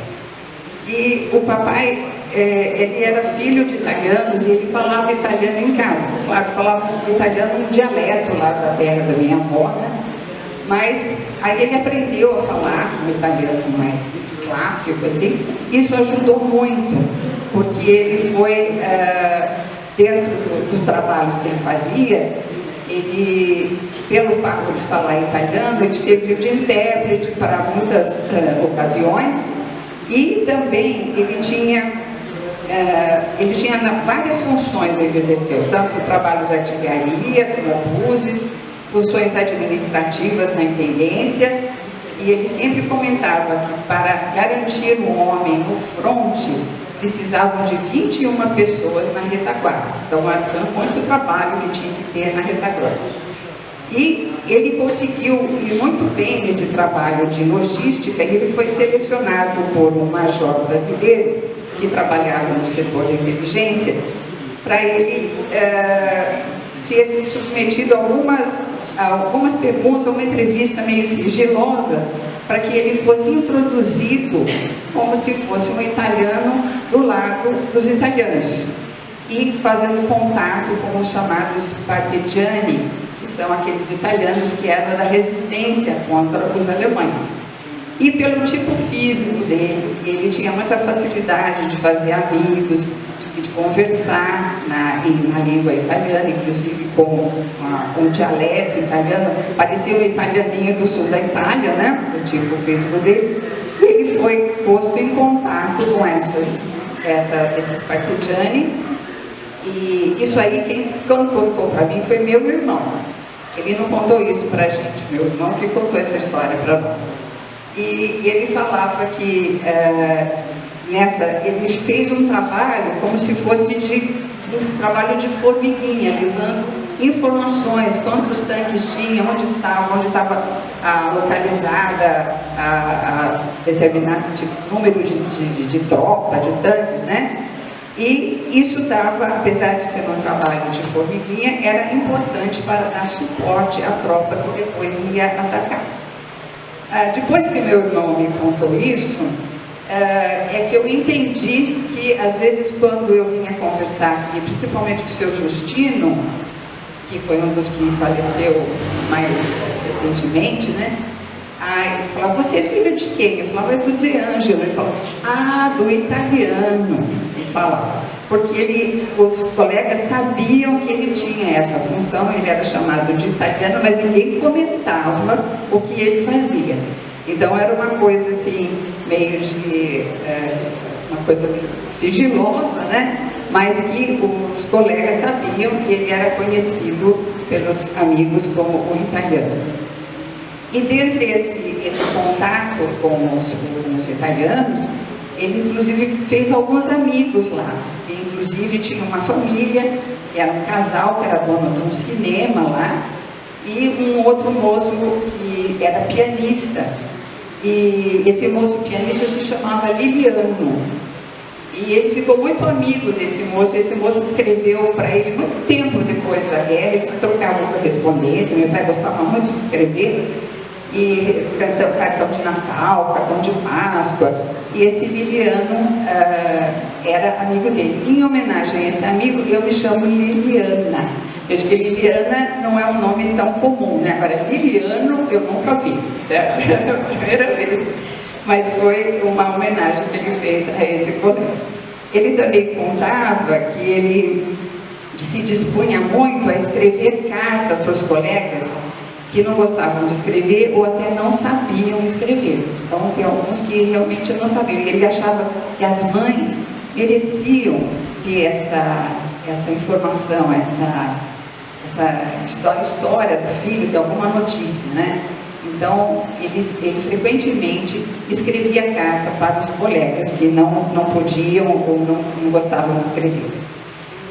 E o papai, ele era filho de italianos e ele falava italiano em casa. Claro, falava italiano um dialeto lá da terra da minha avó, né? Mas aí ele aprendeu a falar um italiano mais clássico, assim. Isso ajudou muito, porque ele foi, dentro dos trabalhos que ele fazia, ele, pelo fato de falar italiano, ele serviu de intérprete para muitas ocasiões. E também ele tinha várias funções, ele exerceu, tanto o trabalho de artilharia, como obuses, funções administrativas na intendência, e ele sempre comentava que para garantir o homem no fronte, precisavam de 21 pessoas na retaguarda. Então, muito trabalho ele tinha que ter na retaguarda. E ele conseguiu ir muito bem nesse trabalho de logística e ele foi selecionado por um major brasileiro que trabalhava no setor de inteligência para ele ser submetido a algumas perguntas, a uma entrevista meio sigilosa para que ele fosse introduzido como se fosse um italiano do lado dos italianos e fazendo contato com os chamados partigiani, que são aqueles italianos que eram da resistência contra os alemães. E pelo tipo físico dele, ele tinha muita facilidade de fazer amigos, de conversar na língua italiana, inclusive com um dialeto italiano, parecia um italianinho do sul da Itália, né? O tipo físico dele. E ele foi posto em contato com esses partigiani. E isso aí, quem contou para mim foi meu irmão. Ele não contou isso para a gente, meu irmão que contou essa história para nós. E ele falava que ele fez um trabalho como se fosse um trabalho de formiguinha, levando informações, quantos tanques tinha, onde estava localizada a determinado número de tropa, de tanques, né? E isso dava, apesar de ser um trabalho de formiguinha, era importante para dar suporte à tropa que depois ia atacar. Depois que meu irmão me contou isso, é que eu entendi que, às vezes, quando eu vinha conversar aqui, principalmente com o seu Justino, que foi um dos que faleceu mais recentemente, né? Aí ele falava, você é filho de quem? Eu falava, é do De Angelo. Ele falou, do italiano. falava, porque os colegas sabiam que ele tinha essa função, ele era chamado de italiano, mas ninguém comentava o que ele fazia. Então era uma coisa assim, meio de uma coisa sigilosa, né? Mas que os colegas sabiam que ele era conhecido pelos amigos como o italiano. E dentre esse contato com os italianos, ele inclusive fez alguns amigos lá. E, inclusive tinha uma família, que era um casal que era dono de um cinema lá, e um outro moço que era pianista. E esse moço pianista se chamava Liliano. E ele ficou muito amigo desse moço. Esse moço escreveu para ele muito tempo depois da guerra. Eles trocavam correspondência. Meu pai gostava muito de escrever. E cartão de Natal, cartão de Páscoa. E esse Liliano era amigo dele. Em homenagem a esse amigo, eu me chamo Liliana. Veja que Liliana não é um nome tão comum, né? Agora, Liliano eu nunca vi, certo? É a primeira vez. Mas foi uma homenagem que ele fez a esse colega. Ele também contava que ele se dispunha muito a escrever carta para os colegas que não gostavam de escrever ou até não sabiam escrever. Então, tem alguns que realmente não sabiam. E ele achava que as mães mereciam ter essa informação, essa história do filho, de alguma notícia, né? Então, ele frequentemente escrevia carta para os colegas que não podiam ou não gostavam de escrever.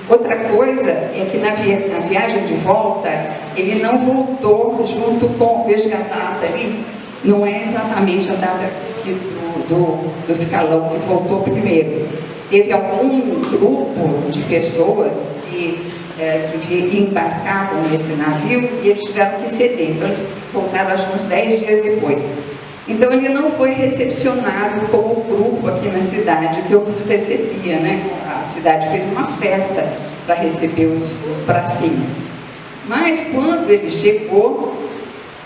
Outra coisa é que na viagem de volta, ele não voltou junto com, veja a data ali, não é exatamente a data do escalão que voltou primeiro. Teve algum grupo de pessoas que embarcavam nesse navio e eles tiveram que ceder. Então, eles voltaram acho que uns 10 dias depois. Então, ele não foi recepcionado como grupo aqui na cidade que eu os recebia, né? A cidade fez uma festa para receber os pracinhas. Mas, quando ele chegou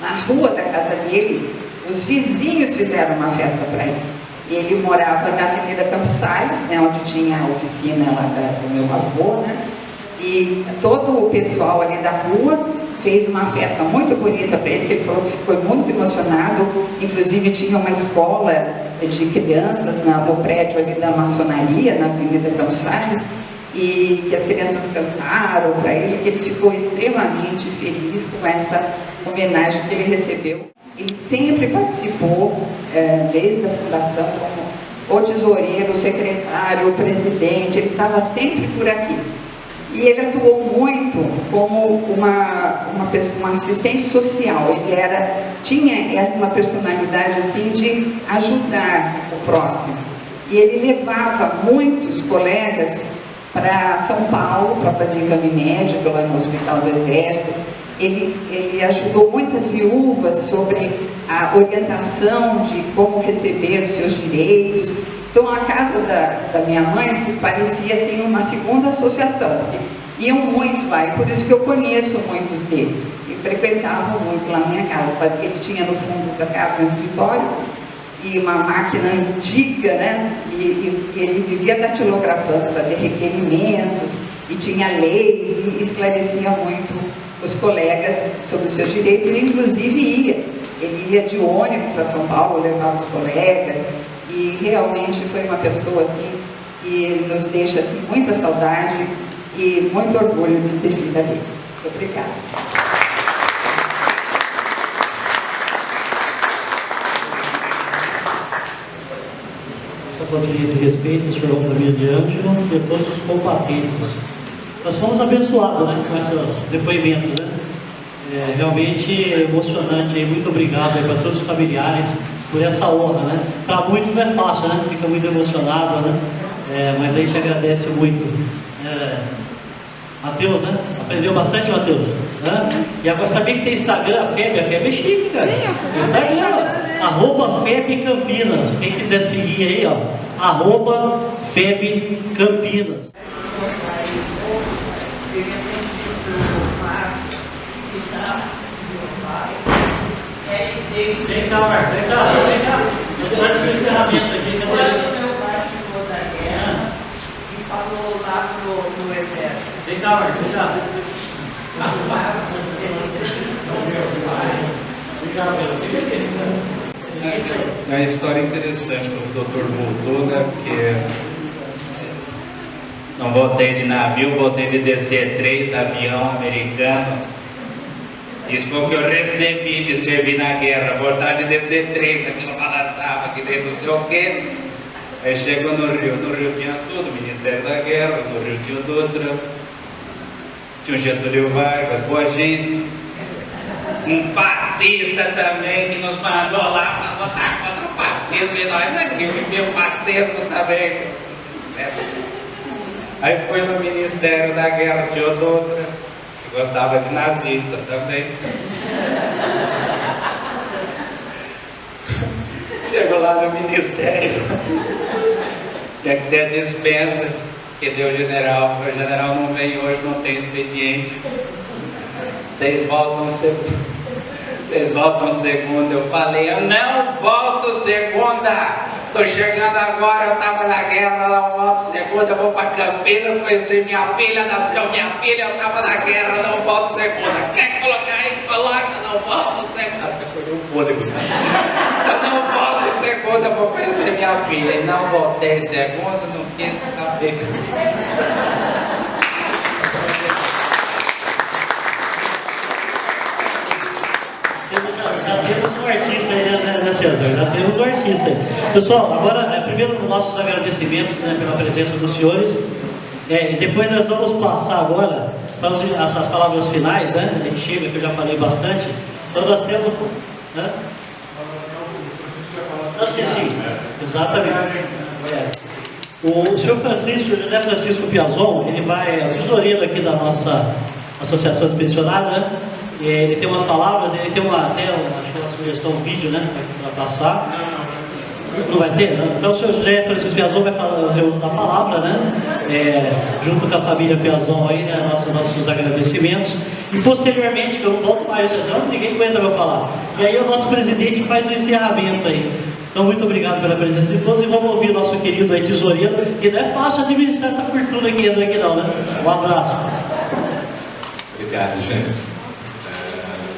na rua da casa dele, os vizinhos fizeram uma festa para ele. Ele morava na Avenida Campos Sales, né, onde tinha a oficina lá do meu avô, né? E todo o pessoal ali da rua fez uma festa muito bonita para ele, que ele falou que ficou muito emocionado. Inclusive tinha uma escola de crianças no prédio ali da maçonaria, na Avenida Campos Sales, e que as crianças cantaram para ele, que ele ficou extremamente feliz com essa homenagem que ele recebeu. Ele sempre participou, desde a fundação, como o tesoureiro, o secretário, o presidente, ele estava sempre por aqui. E ele atuou muito como uma assistente social. Ele tinha uma personalidade assim de ajudar o próximo. E ele levava muitos colegas para São Paulo para fazer exame médico lá no Hospital do Exército. Ele ajudou muitas viúvas sobre a orientação de como receber os seus direitos. Então, a casa da minha mãe se parecia assim uma segunda associação, porque iam muito lá, e por isso que eu conheço muitos deles, e frequentavam muito lá na minha casa. Ele tinha no fundo da casa um escritório e uma máquina antiga, né? E ele vivia datilografando, fazia requerimentos, e tinha leis, e esclarecia muito os colegas sobre os seus direitos. Ele inclusive ele ia de ônibus para São Paulo, levava os colegas. E realmente foi uma pessoa assim que nos deixa assim, muita saudade e muito orgulho de ter filha dele. Obrigada. Essa consciência e respeito, senhor família de Ângelo e a todos os compatriotas. Nós somos abençoados, né, com esses depoimentos, né? Realmente emocionante. Muito obrigado para todos os familiares por essa honra, né? Para muitos não é fácil, né? Fica muito emocionado, né? Mas a gente agradece muito. Matheus, né? Aprendeu bastante, Matheus? E agora sabia que tem Instagram, a FEB é chique, cara. Sim, Instagram, @FEB Campinas. Quem quiser seguir aí, ó, @FEB Campinas. Vem cá, Marcos, vem cá. Antes do encerramento aqui, quando meu pai chegou da guerra e Vem cá, Marcos, vem cá. É uma história interessante quando o doutor voltou, né? Porque não voltei de navio, voltei de DC-3, avião americano. Isso foi o que eu recebi de servir na guerra, voltar de DC-3, aquilo balançava aqui dentro, não sei o quê. Aí chegou no Rio tinha tudo, Ministério da Guerra, no Rio tinha o Dutra, tinha o Getúlio Vargas, boa gente, um fascista também que nos mandou lá para lutar contra o fascismo, e nós aqui vivemos o fascismo também. Certo? Aí foi no Ministério da Guerra, tinha o Dutra, que gostava de nazista também. Chegou lá no Ministério, tinha que ter a dispensa, que deu o general não vem hoje, não tem expediente. Vocês voltam segunda. Eu falei, eu não volto segunda. Tô chegando agora, eu tava na guerra, não volto segunda, eu vou pra Campinas conhecer minha filha, nasceu minha filha, eu tava na guerra, não volto segunda. Quer colocar aí? Coloca, não volto segunda. Eu não volto segunda, eu vou conhecer minha filha. E não voltei segunda, não quis saber. Já temos um artista aí, né, César? Já temos um artista aí. Pessoal, agora, primeiro nossos agradecimentos, né, pela presença dos senhores. E depois nós vamos passar agora para as palavras finais, né? A gente chega, que eu já falei bastante. Então nós temos... Né? Sim, exatamente. O senhor José Francisco Piazon, ele vai, é o tesoureiro aqui da nossa Associação Expedicionária, né? Ele tem umas palavras, ele tem até uma sugestão vídeo, né, para passar. Não vai ter? Não? Então o senhor José Francisco Piazon vai fazer o uso da palavra, né? Junto com a família Piazon aí, né, nossos agradecimentos. E posteriormente, que eu não volto mais, ninguém aguenta eu falar. E aí o nosso presidente faz o encerramento aí. Então, muito obrigado pela presença de todos e vamos ouvir o nosso querido aí, tesoureiro, que não é fácil administrar essa fortuna que entra aqui não, né? Um abraço. Obrigado, gente.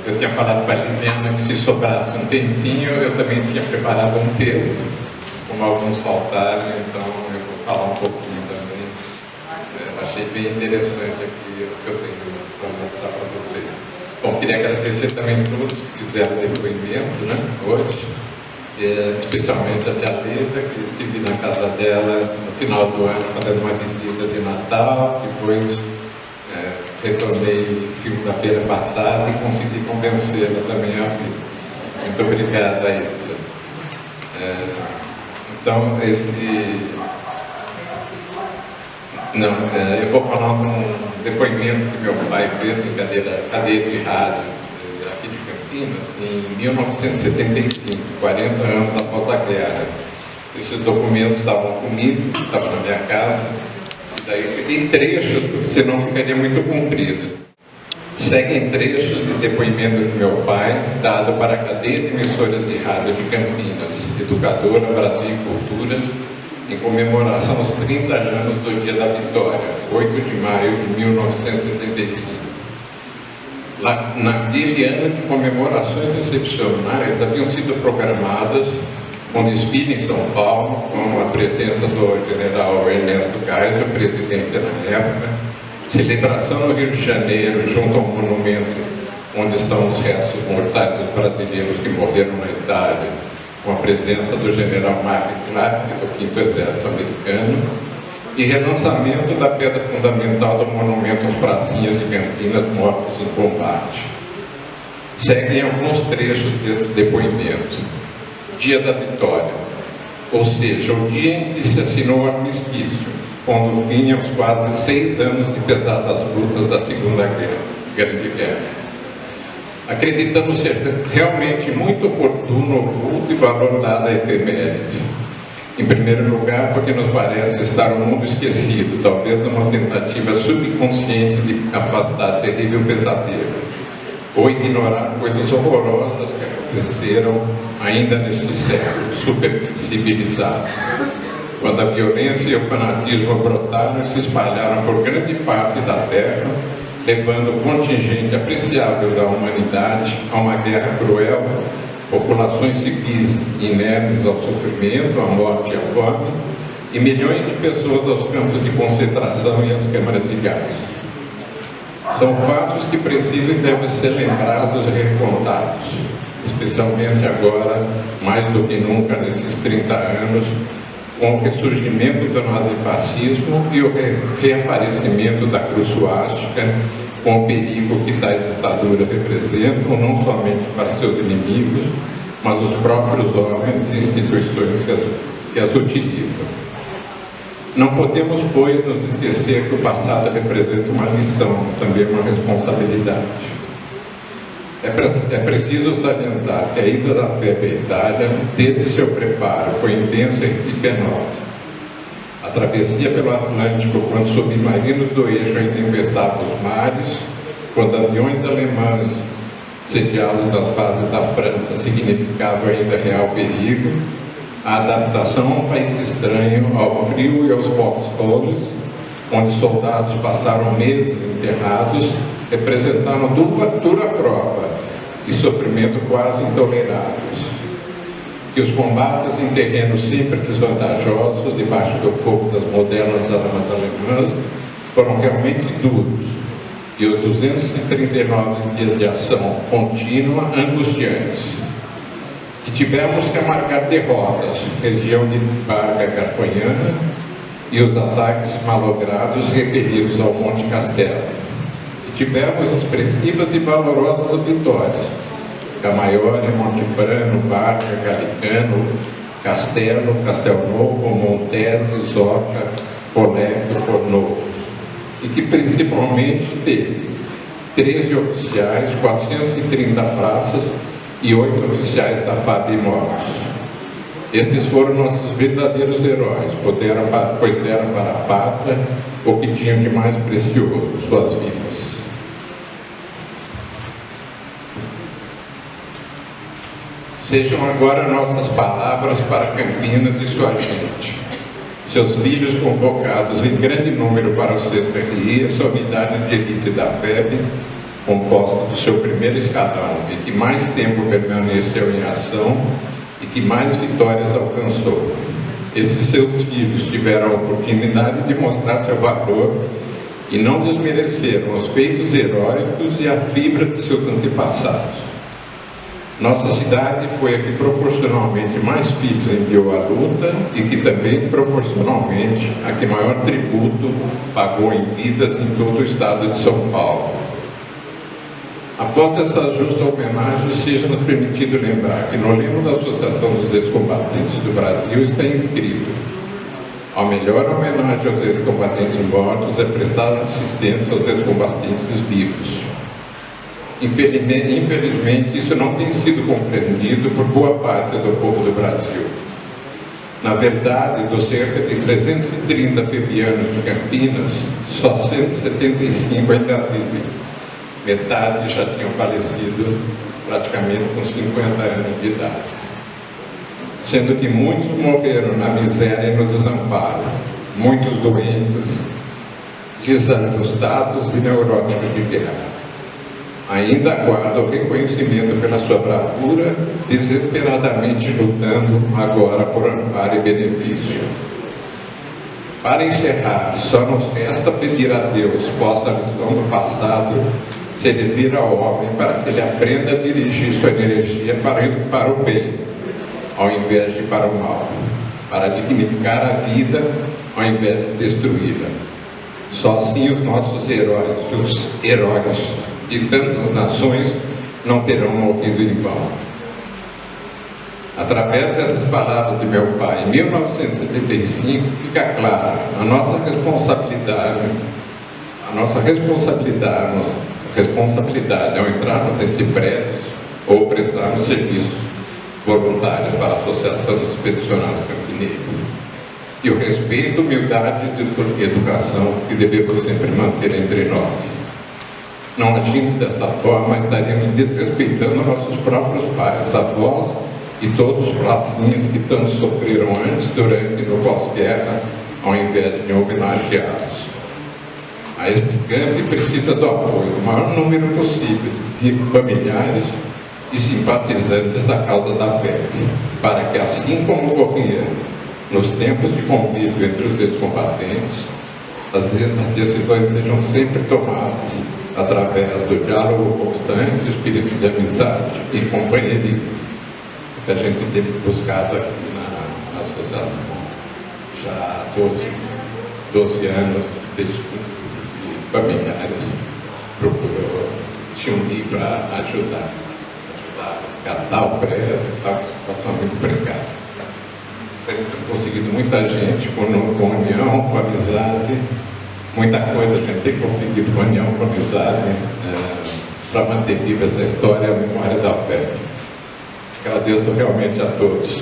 Eu tinha falado para a Liliana que se sobrasse um tempinho, eu também tinha preparado um texto, como alguns faltaram, então eu vou falar um pouquinho também. Achei bem interessante aqui o que eu tenho para mostrar para vocês. Bom, queria agradecer também a todos que fizeram depoimento, né, hoje. Especialmente a tia Leda, que estive na casa dela no final do ano, fazendo uma visita de Natal, depois retornei segunda-feira passada e consegui convencê-la também a vir. Muito obrigado a isso. Então, eu vou falar um depoimento que meu pai fez em cadeira de rádio aqui de Campinas, em 1975, 40 anos após a guerra. Esses documentos estavam comigo, estavam na minha casa, e daí eu peguei trechos, porque senão ficaria muito comprido. Seguem trechos de depoimento do meu pai, dado para a cadeia de emissoras de rádio de Campinas, Educadora Brasil e Cultura, em comemoração aos 30 anos do Dia da Vitória, 8 de maio de 1975. Naquele ano de comemorações excepcionais haviam sido programadas com desfile em São Paulo, com a presença do general Ernesto Geisel, presidente na época, celebração no Rio de Janeiro, junto ao monumento onde estão os restos mortais dos brasileiros que morreram na Itália, com a presença do general Mark Clark, do 5º Exército Americano, e relançamento da pedra fundamental do monumento aos pracinhas de Campinas mortos em combate. Seguem alguns trechos desse depoimento. Dia da Vitória, ou seja, o dia em que se assinou o armistício, pondo fim aos quase 6 anos de pesadas lutas da Segunda Grande Guerra. Acreditamos ser realmente muito oportuno o vulto e valor dado à efeméride. Em primeiro lugar, porque nos parece estar um mundo esquecido, talvez numa tentativa subconsciente de afastar terrível pesadelo, ou ignorar coisas horrorosas que aconteceram ainda neste século super civilizado. quando a violência e o fanatismo brotaram e se espalharam por grande parte da terra, levando um contingente apreciável da humanidade a uma guerra cruel, populações civis inermes ao sofrimento, à morte e à fome, e milhões de pessoas aos campos de concentração e às câmaras de gás. São fatos que precisam e devem ser lembrados e recontados, especialmente agora, mais do que nunca nesses 30 anos, com o ressurgimento do nazifascismo e o reaparecimento da cruz suástica, com o perigo que tais ditaduras representam, não somente para seus inimigos, mas os próprios homens e instituições que as utilizam. Não podemos, pois, nos esquecer que o passado representa uma lição, mas também uma responsabilidade. É preciso salientar que a ida da FEB à Itália, desde seu preparo, foi intensa e penosa. A travessia pelo Atlântico, quando submarinos do eixo ainda infestavam os mares, quando aviões alemães sediados das bases da França significavam ainda real perigo, a adaptação a um país estranho, ao frio e aos foxholes, onde soldados passaram meses enterrados, representaram dura prova e sofrimento quase intoleráveis. Que os combates em terrenos sempre desvantajosos, debaixo do fogo das modernas armas alemãs, foram realmente duros, e os 239 dias de ação contínua angustiantes. Que tivemos que marcar derrotas, região de Barca Carpanhana, e os ataques malogrados referidos ao Monte Castelo. Tivemos expressivas e valorosas vitórias: Camaiore, Monte Prano, Barca, Galicano, Castelo, Castelnovo, Montese, Zoca, Colégio, Fornovo. E que principalmente teve 13 oficiais, 430 praças e 8 oficiais da FAB mortos. Estes foram nossos verdadeiros heróis, pois deram para a pátria o que tinham de mais precioso, suas vidas. Sejam agora nossas palavras para Campinas e sua gente. Seus filhos convocados em grande número para o 6º RI, essa unidade de elite da FEB, composta do seu primeiro escalão e que mais tempo permaneceu em ação e que mais vitórias alcançou. Esses seus filhos tiveram a oportunidade de mostrar seu valor e não desmereceram os feitos heróicos e a fibra de seus antepassados. Nossa cidade foi a que proporcionalmente mais filhos enviou à luta e que também proporcionalmente a que maior tributo pagou em vidas em todo o estado de São Paulo. Após essa justa homenagem, seja-nos permitido lembrar que no lema da Associação dos Ex-Combatentes do Brasil está inscrito: a melhor homenagem aos ex-combatentes mortos é prestar assistência aos ex-combatentes vivos. Infelizmente, isso não tem sido compreendido por boa parte do povo do Brasil. Na verdade, dos cerca de 330 febianos de Campinas, só 175 ainda vivem. Metade já tinham falecido praticamente com 50 anos de idade. Sendo que muitos morreram na miséria e no desamparo, muitos doentes, desajustados e neuróticos de guerra. Ainda aguarda o reconhecimento pela sua bravura, desesperadamente lutando agora por amparo e benefício. Para encerrar, só nos resta pedir a Deus, possa a lição do passado servir ao homem para que ele aprenda a dirigir sua energia para o bem, ao invés de para o mal, para dignificar a vida, ao invés de destruí-la. Só assim os nossos heróis, os heróis de tantas nações, não terão morrido em vão. Através dessas palavras de meu pai, em 1975, fica clara a nossa responsabilidade ao entrarmos nesse prédio ou prestarmos serviços voluntários para a Associação dos Expedicionários Campineiros. E o respeito, humildade e educação que devemos sempre manter entre nós. Não agindo desta forma, estaremos desrespeitando nossos próprios pais, avós e todos os pracinhos que tanto sofreram antes, durante e no pós-guerra, ao invés de homenageados. A explicante precisa do apoio do maior número possível de familiares e simpatizantes da causa da FEB, para que, assim como ocorria nos tempos de convívio entre os ex-combatentes, as decisões sejam sempre tomadas através do diálogo constante, espírito de amizade e companheirismo que a gente tem buscado aqui na associação já há 12 anos, desde que familiares procuram se unir para ajudar a resgatar o prédio, está uma situação muito precária. Temos conseguido muita gente com união, com amizade, muita coisa a gente tem conseguido com união, com amizade, para manter viva essa história e a memória da FEB. Agradeço realmente a todos.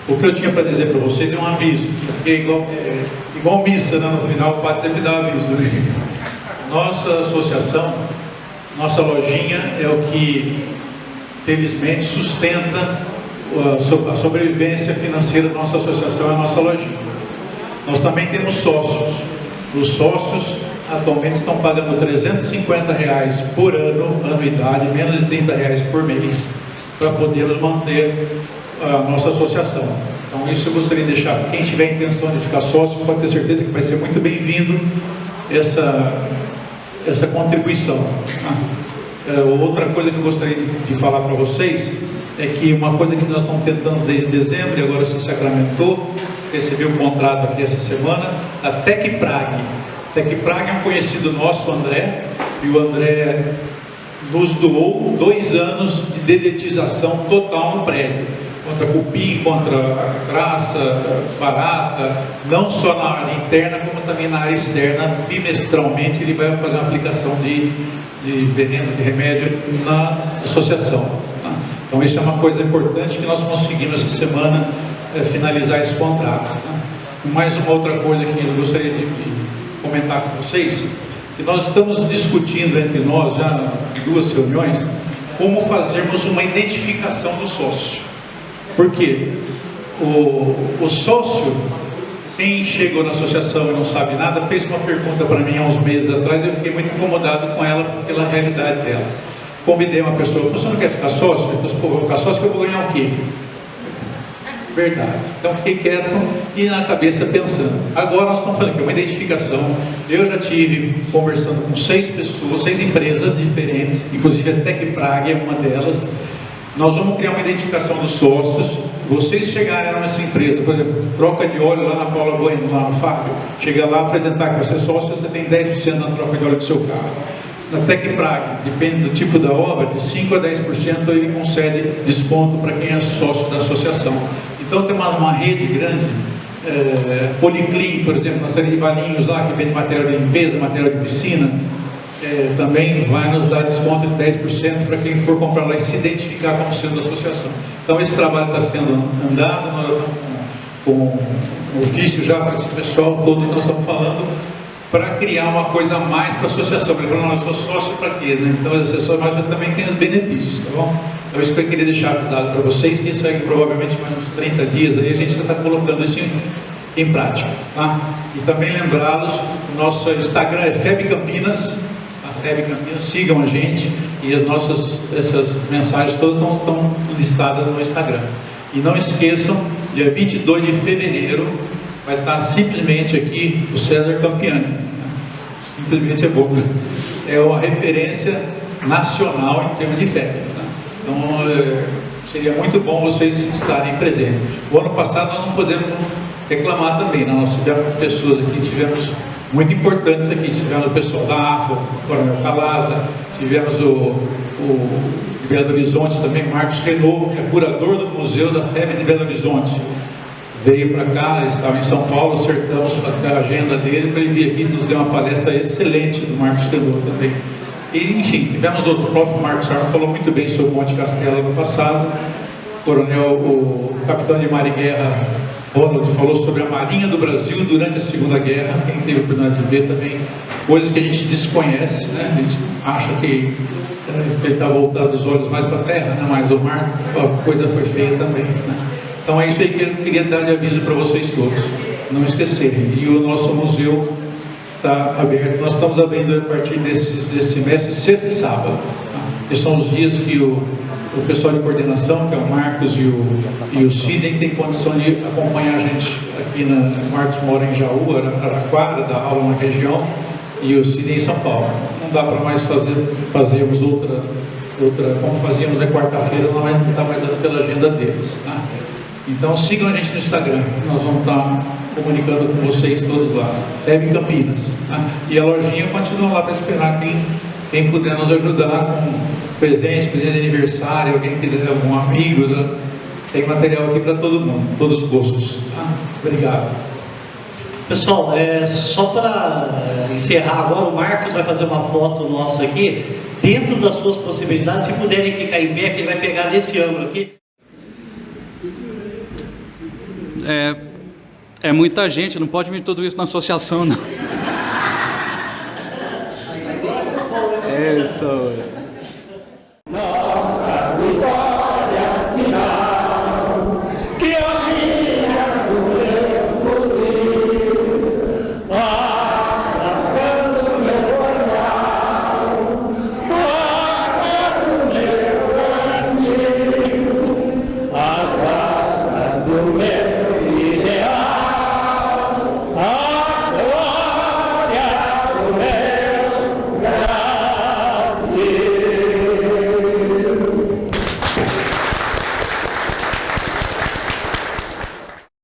O que eu tinha para dizer para vocês é um aviso, porque igual missa, né? No final o padre sempre dá aviso. Nossa associação, nossa lojinha é o que felizmente sustenta a sobrevivência financeira da nossa associação, é a nossa lojinha. Nós também temos sócios. Os sócios atualmente estão pagando R$350 por ano, anuidade, menos de R$30 por mês, para podermos manter a nossa associação. Então isso eu gostaria de deixar. Quem tiver intenção de ficar sócio pode ter certeza que vai ser muito bem-vindo essa contribuição. Outra coisa que eu gostaria de falar para vocês é que uma coisa que nós estamos tentando desde dezembro e agora se sacramentou, recebi um contrato aqui essa semana, a Tec Prague. Tec Prague é um conhecido nosso, o André, e o André nos doou 2 anos de dedetização total no prédio, contra cupim, contra traça, barata, não só na área interna, como também na área externa. Bimestralmente ele vai fazer uma aplicação de veneno, de remédio na associação. Então isso é uma coisa importante que nós conseguimos essa semana finalizar esse contrato. Mais uma outra coisa que eu gostaria de comentar com vocês, que nós estamos discutindo entre nós já em 2 reuniões, como fazermos uma identificação do sócio. Por quê? O sócio, quem chegou na associação e não sabe nada, fez uma pergunta para mim há uns meses atrás, eu fiquei muito incomodado com ela, pela realidade dela. Convidei uma pessoa, você não quer ficar sócio? Eu disse, pô, vou ficar sócio que eu vou ganhar o quê? Verdade. Então fiquei quieto e na cabeça pensando. Agora nós estamos falando que é uma identificação. Eu já tive conversando com 6 pessoas, 6 empresas diferentes, inclusive a Tec Prague é uma delas. Nós vamos criar uma identificação dos sócios. Vocês chegarem nessa empresa, por exemplo, troca de óleo lá na Paula Bueno, lá no Fábio, chega lá, apresentar que você é sócio, você tem 10% na troca de óleo do seu carro. Na Tec Prague, depende do tipo da obra, de 5% a 10% ele concede desconto para quem é sócio da associação. Então tem uma rede grande, Policlin, por exemplo, na série de Valinhos lá, que vende material de limpeza, material de piscina, também vai nos dar desconto de 10% para quem for comprar lá e se identificar como sendo da associação. Então esse trabalho está sendo andado com um ofício já para esse pessoal todo que nós estamos falando, para criar uma coisa a mais para a associação. Ele falou, não, eu sou sócio para quê? Né? Então a associação mas também tem os benefícios, tá bom? Então isso que eu queria deixar avisado para vocês, que isso aí provavelmente mais uns 30 dias aí a gente já está colocando isso em prática, tá? E também lembrá-los, o nosso Instagram é FEB Campinas, a FEB Campinas, sigam a gente, e essas mensagens todas estão listadas no Instagram. E não esqueçam, dia 22 de fevereiro vai estar simplesmente aqui o César Campiani. Simplesmente é bom, é uma referência nacional em termos de FEB. Tá? Então seria muito bom vocês estarem presentes. O ano passado nós não podemos reclamar também, nós tivemos pessoas aqui, tivemos muito importantes aqui, tivemos o pessoal da AFA, o Coronel Calaza, tivemos o de Belo Horizonte também, Marcos Renault, que é curador do Museu da FEB de Belo Horizonte. Veio para cá, estava em São Paulo, acertamos a agenda dele para ele vir aqui, nos deu uma palestra excelente do Marcos Renault também. E, enfim, tivemos outro, o próprio Marcos Arno falou muito bem sobre o Monte Castelo no passado, o capitão de mar e guerra Ronald falou sobre a Marinha do Brasil durante a Segunda Guerra, quem teve a oportunidade de ver também coisas que a gente desconhece, né? A gente acha que ele está voltando os olhos mais para a terra, né? Mas o mar, a coisa foi feia também, né? Então é isso aí que eu queria dar de aviso para vocês todos, não esquecerem. E o nosso museu está aberto, nós estamos abrindo a partir desse semestre, sexta e sábado, tá? Que são os dias que o pessoal de coordenação, que é o Marcos e o Sidney, tem condição de acompanhar a gente aqui o Marcos mora em Jaú, Araraquara, dá aula na região, e o Sidney em São Paulo. Não dá para mais fazermos outra, como fazíamos na quarta-feira, não está mais dando pela agenda deles, tá? Então sigam a gente no Instagram, nós vamos estar comunicando com vocês todos lá. FEB Campinas, tá? E a lojinha continua lá para esperar quem puder nos ajudar com presente de aniversário, alguém quiser, algum amigo, né? Tem material aqui para todo mundo, todos os gostos, tá? Obrigado. Pessoal, só para encerrar agora, o Marcos vai fazer uma foto nossa aqui, dentro das suas possibilidades, se puderem ficar em pé, que ele vai pegar nesse ângulo aqui. É muita gente, não pode vir tudo isso na associação, não. Isso.